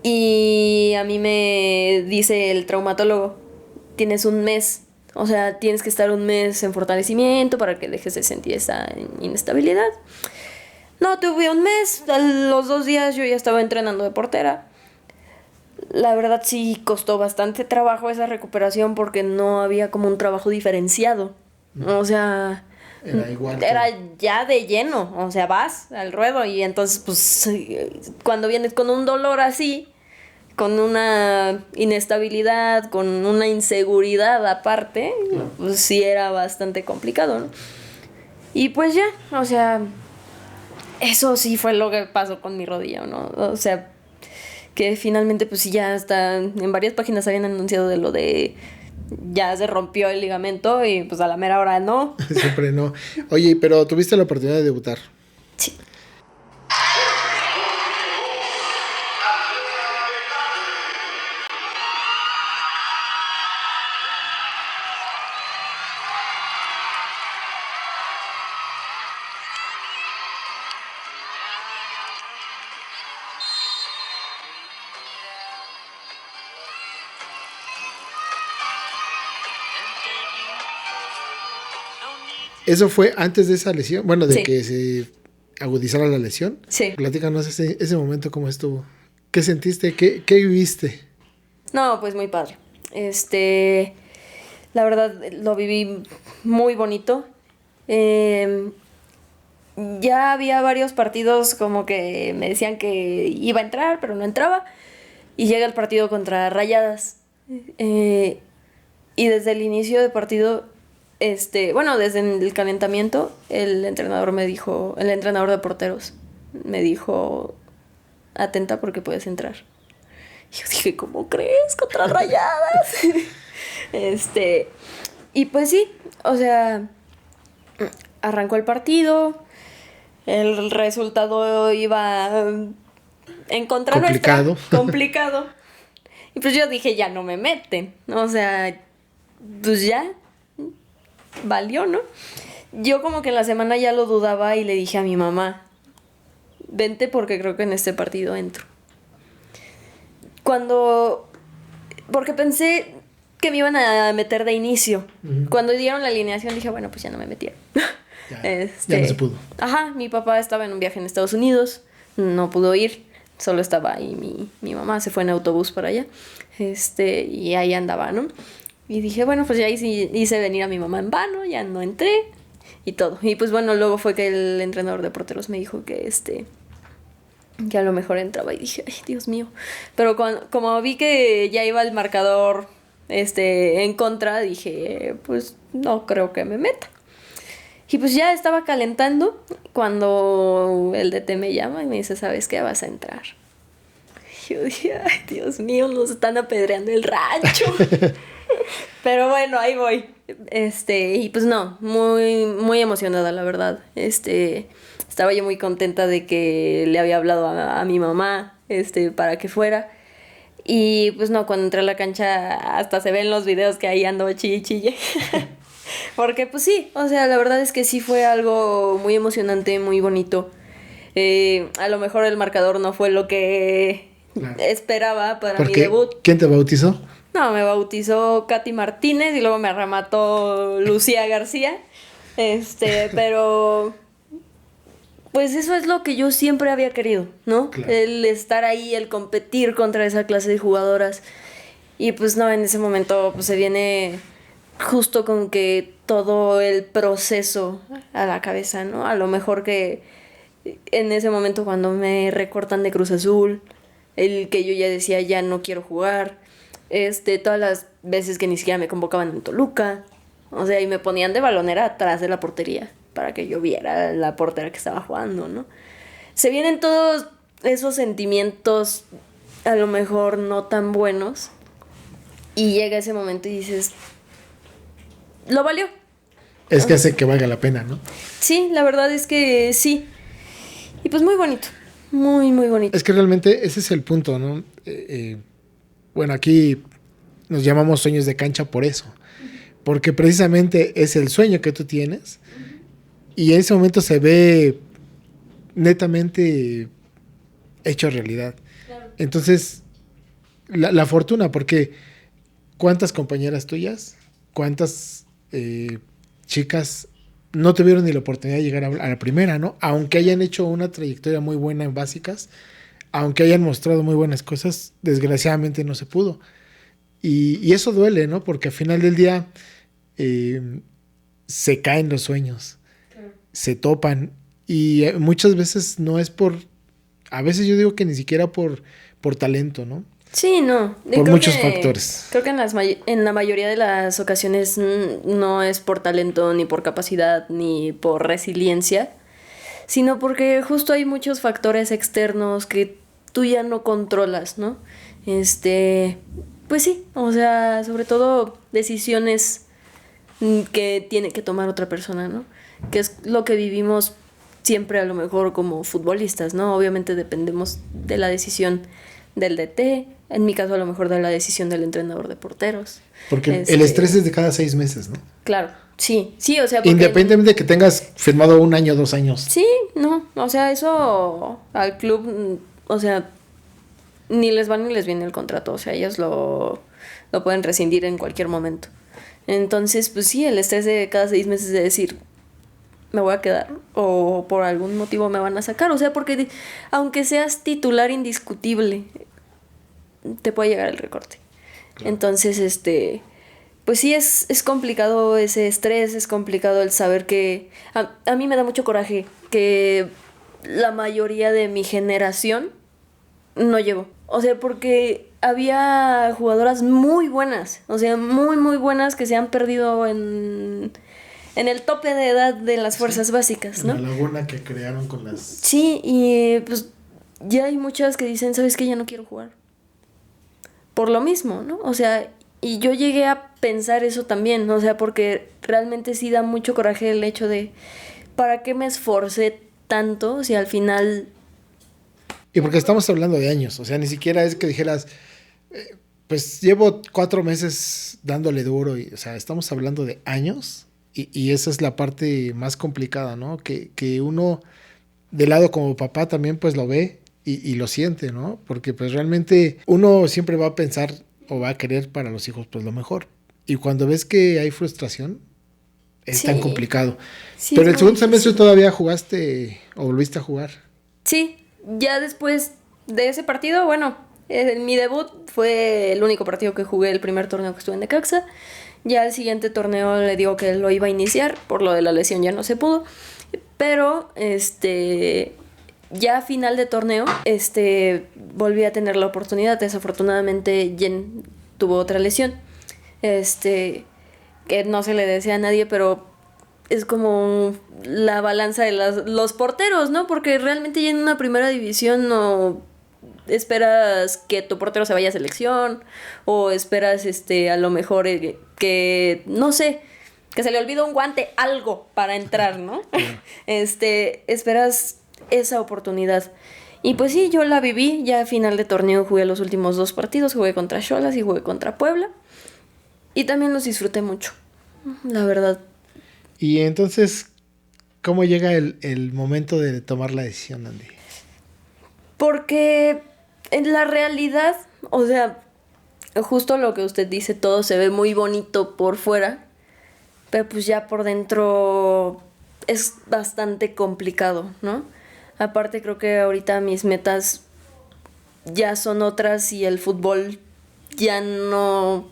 y a mí me dice el traumatólogo, tienes 1 mes, o sea, tienes que estar 1 mes en fortalecimiento para que dejes de sentir esa inestabilidad. No, tuve 1 mes, a los 2 días yo ya estaba entrenando de portera. la verdad sí costó bastante trabajo esa recuperación porque no había como un trabajo diferenciado. O sea, Era igual. era ya de lleno, o sea, vas al ruedo y entonces pues cuando vienes con un dolor así, con una inestabilidad, con una inseguridad aparte, pues sí era bastante complicado, ¿no? Y pues ya, o sea, eso sí fue lo que pasó con mi rodilla, ¿no? O sea, que finalmente pues sí ya hasta en varias páginas habían anunciado de lo de ya se rompió el ligamento y pues a la mera hora no. Siempre no. Oye, pero tuviste la oportunidad de debutar. Sí. ¿Eso fue antes de esa lesión? Bueno, de Sí. que se agudizara la lesión. Sí. Platícanos ese momento, ¿cómo estuvo? ¿Qué sentiste? ¿Qué viviste? No, pues muy padre. La verdad lo viví muy bonito. Ya había varios partidos como que me decían que iba a entrar, pero no entraba. Y llega el partido contra Rayadas. Y desde el inicio del partido, bueno, desde el calentamiento, el entrenador de porteros, me dijo, atenta porque puedes entrar. Y yo dije, ¿cómo crees? Contra Rayadas. Y pues sí, o sea, arrancó el partido, el resultado iba en contra Complicado. nuestra, complicado. Y pues yo dije, ya no me meten, o sea, pues ya, valió, ¿no? Yo como que en la semana ya lo dudaba y le dije a mi mamá, vente porque creo que en este partido entro. Porque pensé que me iban a meter de inicio. Ujú. Cuando dieron la alineación dije, bueno, pues ya no me metieron. Ya no se pudo. Ajá, mi papá estaba en un viaje en Estados Unidos, no pudo ir, solo estaba ahí mi mamá, se fue en autobús para allá, y ahí andaba, ¿no? Y dije, bueno, pues ya hice venir a mi mamá en vano, ya no entré y todo. Y pues bueno, luego fue que el entrenador de porteros me dijo que a lo mejor entraba y dije, ay, Dios mío. Pero como vi que ya iba el marcador en contra, dije, pues no creo que me meta. Y pues ya estaba calentando cuando el DT me llama y me dice, ¿sabes qué? Vas a entrar. Y yo dije, ay, Dios mío, nos están apedreando el rancho. Pero bueno, ahí voy. Y pues no, muy, muy emocionada, la verdad. Estaba yo muy contenta de que le había hablado a mi mamá, para que fuera. Y pues no, cuando entré a la cancha hasta se ven los videos que ahí ando chille chille. Porque pues sí, o sea, la verdad es que sí fue algo muy emocionante, muy bonito. A lo mejor el marcador no fue lo que esperaba para mi debut. ¿Quién te bautizó? No, me bautizó Katy Martínez y luego me remató Lucía García. Pero pues eso es lo que yo siempre había querido, ¿no? Claro. El estar ahí, el competir contra esa clase de jugadoras. Y pues no, en ese momento pues se viene justo con que todo el proceso a la cabeza, ¿no? A lo mejor que en ese momento cuando me recortan de Cruz Azul, el que yo ya decía ya no quiero jugar, todas las veces que ni siquiera me convocaban en Toluca, o sea, y me ponían de balonera atrás de la portería para que yo viera la portera que estaba jugando, ¿no? Se vienen todos esos sentimientos a lo mejor no tan buenos y llega ese momento y dices, lo valió. Es que hace que valga la pena, ¿no? Sí, la verdad es que sí. Y pues muy bonito, muy, muy bonito. Es que realmente ese es el punto, ¿no? Bueno, aquí nos llamamos sueños de cancha por eso. Porque precisamente es el sueño que tú tienes y en ese momento se ve netamente hecho realidad. Claro. Entonces, la fortuna, porque ¿cuántas compañeras tuyas, cuántas chicas no tuvieron ni la oportunidad de llegar a la primera, ¿no? Aunque hayan hecho una trayectoria muy buena en básicas, aunque hayan mostrado muy buenas cosas, desgraciadamente no se pudo. Y eso duele, ¿no? Porque al final del día se caen los sueños, se topan. Y muchas veces no es a veces yo digo que ni siquiera por talento, ¿no? Sí, no. Por muchos factores. Creo que en la mayoría de las ocasiones no es por talento, ni por capacidad, ni por resiliencia, sino porque justo hay muchos factores externos que tú ya no controlas, ¿no? Pues sí, o sea, sobre todo decisiones que tiene que tomar otra persona, ¿no? Que es lo que vivimos siempre a lo mejor como futbolistas, ¿no? Obviamente dependemos de la decisión del DT, en mi caso a lo mejor de la decisión del entrenador de porteros. Porque el estrés es de cada 6 meses, ¿no? Claro, sí, o sea... Independientemente de que tengas firmado 1 año, 2 años. Sí, no, o sea, eso al club, o sea, ni les va ni les viene el contrato, o sea, ellos lo pueden rescindir en cualquier momento. Entonces, pues sí, el estrés de cada 6 meses de decir, me voy a quedar o por algún motivo me van a sacar, o sea, porque aunque seas titular indiscutible, te puede llegar el recorte. Claro. Entonces, pues sí es complicado ese estrés, es complicado el saber que a mí me da mucho coraje que la mayoría de mi generación no llegó. O sea, porque había jugadoras muy buenas, o sea, muy, muy buenas que se han perdido en el tope de edad de las fuerzas básicas, ¿no? En la laguna que crearon con las... Sí, y pues ya hay muchas que dicen, ¿sabes qué? Ya no quiero jugar. Por lo mismo, ¿no? O sea, y yo llegué a pensar eso también, o sea, porque realmente sí da mucho coraje el hecho de, ¿para qué me esforcé tanto si al final... Y porque estamos hablando de años, o sea, ni siquiera es que dijeras, pues llevo 4 meses dándole duro, y, o sea, estamos hablando de años. Y esa es la parte más complicada, ¿no? Que uno, de lado como papá, también pues lo ve y lo siente, ¿no? Porque pues realmente uno siempre va a pensar o va a querer para los hijos pues lo mejor. Y cuando ves que hay frustración, es tan complicado. Sí, pero el segundo semestre todavía jugaste o volviste a jugar. Sí, ya después de ese partido, bueno, mi debut fue el único partido que jugué el primer torneo que estuve en Necaxa. Ya el siguiente torneo le digo que lo iba a iniciar, por lo de la lesión ya no se pudo, pero ya a final de torneo volví a tener la oportunidad. Desafortunadamente Jen tuvo otra lesión, que no se le desea a nadie, pero es como la balanza de los porteros, ¿no? Porque realmente ya en una primera división no esperas que tu portero se vaya a selección, o esperas a lo mejor que no sé, que se le olvidó un guante, algo para entrar, ¿no? Esperas esa oportunidad. Y pues sí, yo la viví. Ya a final de torneo jugué los últimos 2 partidos, jugué contra Xolas y jugué contra Puebla, y también los disfruté mucho, la verdad. Y entonces, ¿cómo llega el momento de tomar la decisión, Andy? Porque en la realidad, o sea, justo lo que usted dice, todo se ve muy bonito por fuera, pero pues ya por dentro es bastante complicado, ¿no? Aparte creo que ahorita mis metas ya son otras y el fútbol ya no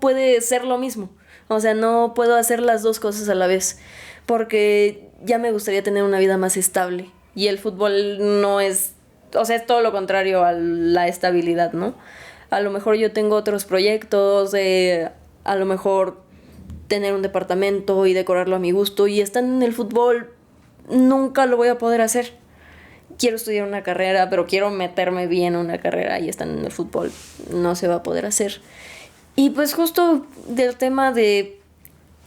puede ser lo mismo. O sea, no puedo hacer las 2 cosas a la vez, porque ya me gustaría tener una vida más estable. Y el fútbol no es, o sea, es todo lo contrario a la estabilidad, ¿no? A lo mejor yo tengo otros proyectos, a lo mejor tener un departamento y decorarlo a mi gusto, y estando en el fútbol nunca lo voy a poder hacer. Quiero estudiar una carrera, pero quiero meterme bien en una carrera, y estando en el fútbol no se va a poder hacer. Y pues justo del tema de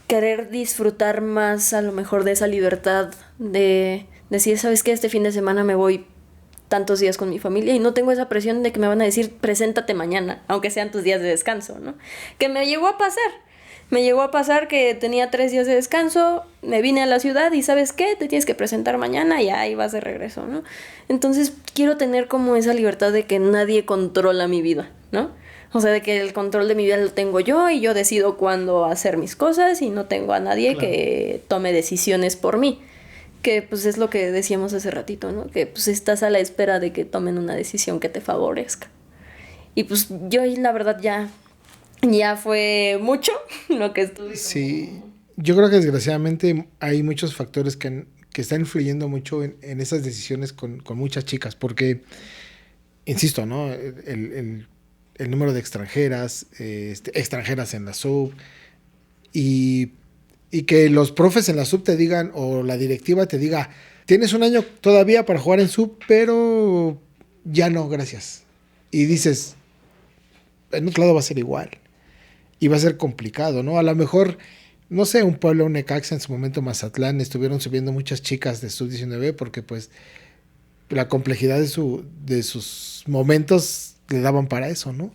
querer disfrutar más a lo mejor de esa libertad de decir, ¿sabes qué? Este fin de semana me voy tantos días con mi familia y no tengo esa presión de que me van a decir, preséntate mañana, aunque sean tus días de descanso, ¿no? Que me llegó a pasar que tenía 3 días de descanso, me vine a la ciudad y ¿sabes qué? Te tienes que presentar mañana y ahí vas de regreso, ¿no? Entonces quiero tener como esa libertad de que nadie controla mi vida, ¿no? O sea, de que el control de mi vida lo tengo yo y yo decido cuándo hacer mis cosas y no tengo a nadie que tome decisiones por mí. Que pues es lo que decíamos hace ratito, ¿no? Que pues estás a la espera de que tomen una decisión que te favorezca. Y pues yo la verdad ya fue mucho lo que estuve. Sí, yo creo que desgraciadamente hay muchos factores que están influyendo mucho en esas decisiones con muchas chicas, porque, insisto, ¿no? El número de extranjeras, extranjeras en la sub, y que los profes en la sub te digan, o la directiva te diga, tienes un año todavía para jugar en sub, pero ya no, gracias. Y dices, en otro lado va a ser igual. Y va a ser complicado, ¿no? A lo mejor, no sé, un Puebla, un Necaxa, en su momento Mazatlán, estuvieron subiendo muchas chicas de sub-19 porque pues la complejidad de sus momentos le daban para eso, ¿no?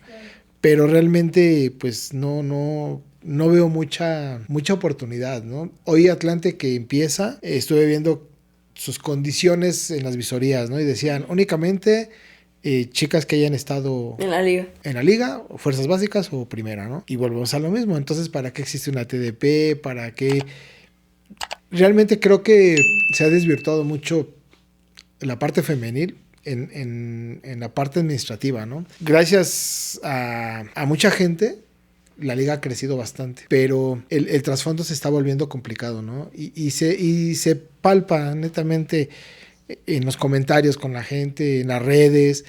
Pero realmente pues no veo mucha oportunidad, ¿no? Hoy Atlante que empieza, estuve viendo sus condiciones en las visorías, ¿no? Y decían únicamente chicas que hayan estado En la liga, o fuerzas básicas o primera, ¿no? Y volvemos a lo mismo. Entonces, ¿para qué existe una TDP? ¿Para qué? Realmente creo que se ha desvirtuado mucho la parte femenil en la parte administrativa, ¿no? Gracias a mucha gente, la liga ha crecido bastante, pero el trasfondo se está volviendo complicado, ¿no? Y se palpa netamente en los comentarios con la gente, en las redes.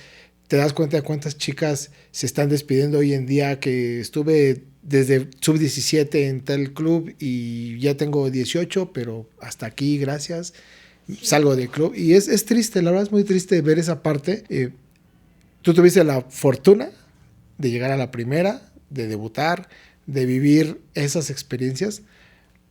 Te das cuenta de cuántas chicas se están despidiendo hoy en día, que estuve desde sub-17 en tal club y ya tengo 18, pero hasta aquí, gracias. Salgo del club. Y es triste, la verdad es muy triste ver esa parte. Tú tuviste la fortuna de llegar a la primera, de debutar, de vivir esas experiencias,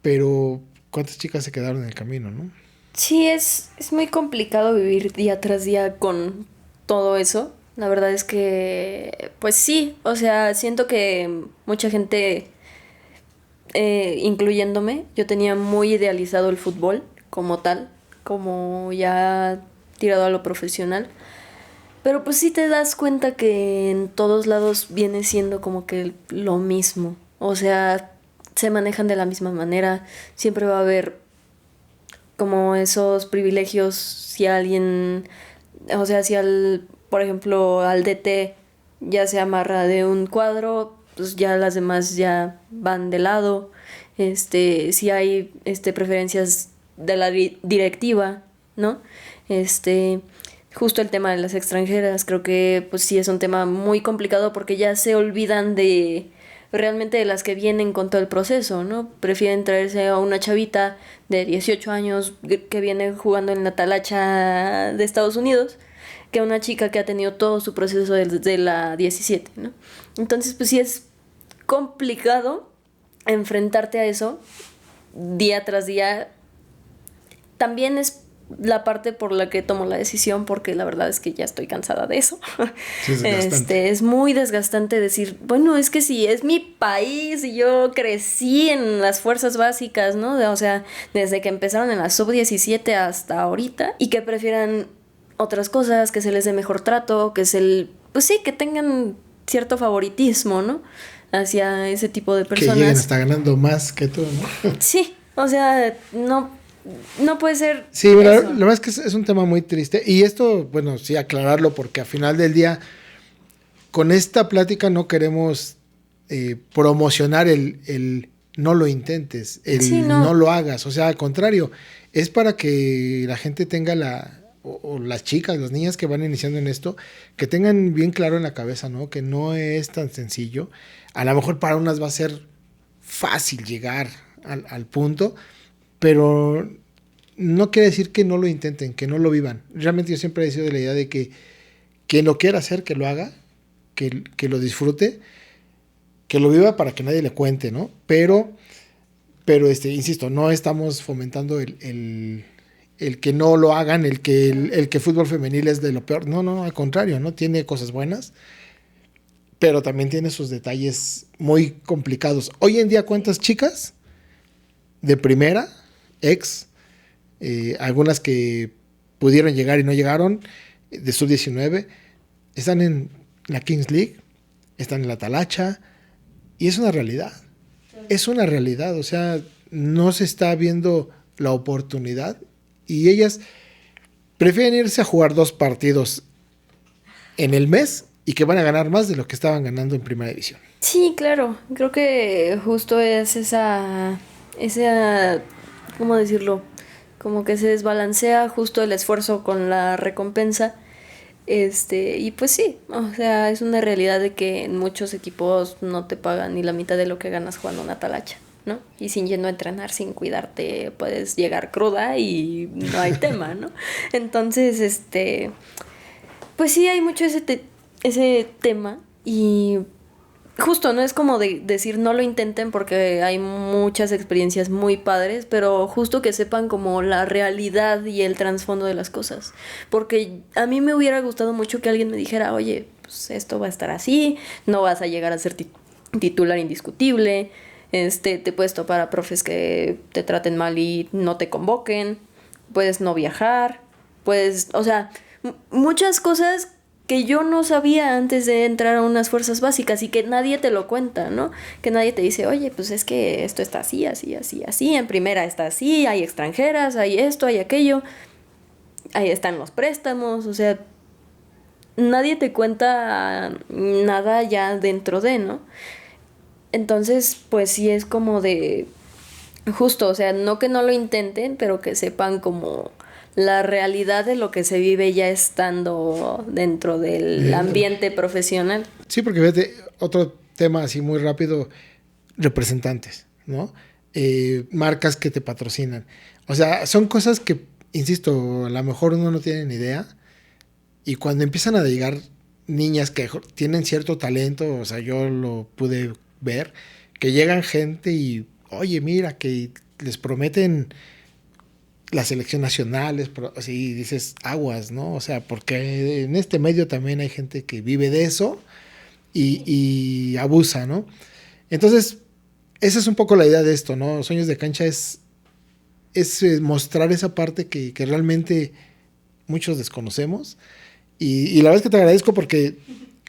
pero ¿cuántas chicas se quedaron en el camino, no? sí, es muy complicado vivir día tras día con todo eso. La verdad es que, pues sí, o sea, siento que mucha gente, incluyéndome, yo tenía muy idealizado el fútbol como tal, como ya tirado a lo profesional. Pero pues sí te das cuenta que en todos lados viene siendo como que lo mismo. O sea, se manejan de la misma manera. Siempre va a haber como esos privilegios si alguien, o sea, si por ejemplo, al DT ya se amarra de un cuadro, pues ya las demás ya van de lado. Si hay preferencias de la directiva, ¿no? Este, justo el tema de las extranjeras, creo que pues sí es un tema muy complicado porque ya se olvidan de realmente de las que vienen con todo el proceso, ¿no? Prefieren traerse a una chavita de 18 años que viene jugando en la talacha de Estados Unidos que a una chica que ha tenido todo su proceso desde la 17, ¿no? Entonces, pues sí es complicado enfrentarte a eso día tras día. También es la parte por la que tomo la decisión, porque la verdad es que ya estoy cansada de eso. Sí, es desgastante. Es muy desgastante decir, bueno, es que si es mi país y yo crecí en las fuerzas básicas, ¿no? O sea, desde que empezaron en la sub-17 hasta ahorita, y que prefieran otras cosas, que se les dé mejor trato, pues sí, que tengan cierto favoritismo, ¿no? Hacia ese tipo de personas. Que lleguen hasta ganando más que tú, ¿no? Sí, o sea, no puede ser. Sí, la verdad es que es un tema muy triste. Y esto, bueno, sí, aclararlo, porque al final del día, con esta plática no queremos promocionar el no lo intentes, no lo hagas. O sea, al contrario, es para que la gente tenga o las chicas, las niñas que van iniciando en esto, que tengan bien claro en la cabeza, ¿no? Que no es tan sencillo. A lo mejor para unas va a ser fácil llegar al punto, pero no quiere decir que no lo intenten, que no lo vivan. Realmente yo siempre he sido de la idea de que quien lo quiera hacer, que lo haga, que lo disfrute, que lo viva para que nadie le cuente, ¿no? Pero insisto, no estamos fomentando el que no lo hagan, el que fútbol femenil es de lo peor. No, al contrario, ¿no? Tiene cosas buenas, pero también tiene sus detalles muy complicados. Hoy en día, ¿cuántas chicas de primera, algunas que pudieron llegar y no llegaron, de sub-19, están en la Kings League, están en la talacha, y es una realidad? Es una realidad, o sea, no se está viendo la oportunidad y ellas prefieren irse a jugar 2 partidos en el mes y que van a ganar más de lo que estaban ganando en primera división. Sí, claro. Creo que justo es esa, ¿cómo decirlo? Como que se desbalancea justo el esfuerzo con la recompensa. Y pues sí, o sea, es una realidad de que en muchos equipos no te pagan ni la mitad de lo que ganas jugando una talacha, ¿no? Y sin yendo a entrenar, sin cuidarte, puedes llegar cruda y no hay tema, ¿no? Entonces, pues sí hay mucho ese tema y justo, no es como de decir no lo intenten porque hay muchas experiencias muy padres, pero justo que sepan como la realidad y el trasfondo de las cosas. Porque a mí me hubiera gustado mucho que alguien me dijera, oye, pues esto va a estar así, no vas a llegar a ser titular indiscutible, te puedes topar a profes que te traten mal y no te convoquen, puedes no viajar, puedes, o sea, muchas cosas que yo no sabía antes de entrar a unas fuerzas básicas y que nadie te lo cuenta, ¿no? Que nadie te dice, oye, pues es que esto está así, así, así, así, en primera está así, hay extranjeras, hay esto, hay aquello, ahí están los préstamos, o sea, nadie te cuenta nada ya dentro de, ¿no? Entonces, pues sí es como de, justo, o sea, no que no lo intenten, pero que sepan como la realidad de lo que se vive ya estando dentro del ambiente profesional. Sí, porque fíjate, otro tema así muy rápido, representantes, ¿no? Marcas que te patrocinan. O sea, son cosas que, insisto, a lo mejor uno no tiene ni idea. Y cuando empiezan a llegar niñas que tienen cierto talento, o sea, yo lo pude ver, que llegan gente y, oye, mira, que les prometen la selección nacional, así dices, aguas, ¿no? O sea, porque en este medio también hay gente que vive de eso y abusa, ¿no? Entonces, esa es un poco la idea de esto, ¿no? Sueños de Cancha es mostrar esa parte que realmente muchos desconocemos. Y la verdad es que te agradezco porque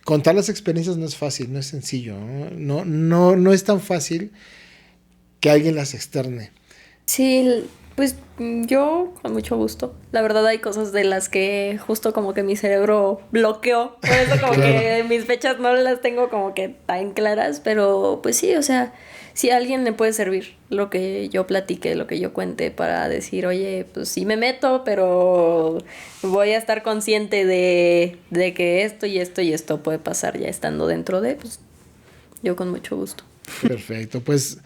contar las experiencias no es fácil, no es sencillo, ¿no? No es tan fácil que alguien las externe. Sí, pues yo con mucho gusto. La verdad hay cosas de las que justo como que mi cerebro bloqueó. Por eso como claro, que mis fechas no las tengo como que tan claras. Pero pues sí, o sea, si a alguien le puede servir lo que yo platique, lo que yo cuente para decir, oye, pues sí me meto, pero voy a estar consciente de que esto y esto y esto puede pasar ya estando dentro de, pues yo con mucho gusto. Perfecto, pues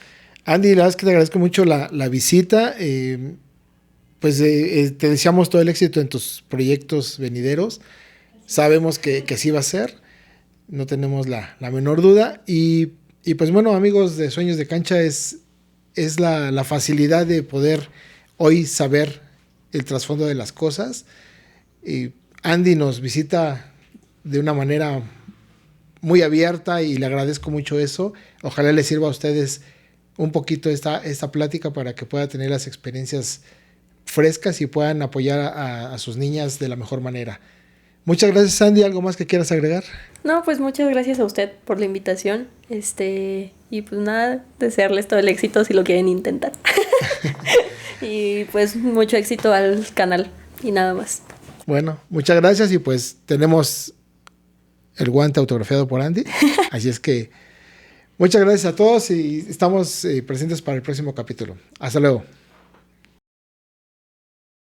Andy, la verdad es que te agradezco mucho la visita. Te deseamos todo el éxito en tus proyectos venideros. Sabemos que sí va a ser. No tenemos la menor duda. Y pues bueno, amigos de Sueños de Cancha, es la facilidad de poder hoy saber el trasfondo de las cosas. Andy nos visita de una manera muy abierta y le agradezco mucho eso. Ojalá les sirva a ustedes un poquito esta plática para que puedan tener las experiencias frescas y puedan apoyar a sus niñas de la mejor manera. Muchas gracias, Sandy. ¿Algo más que quieras agregar? No, pues muchas gracias a usted por la invitación. Y pues nada, desearles todo el éxito si lo quieren intentar. Y pues mucho éxito al canal y nada más. Bueno, muchas gracias y pues tenemos el guante autografiado por Andy. Así es que muchas gracias a todos y estamos presentes para el próximo capítulo. Hasta luego.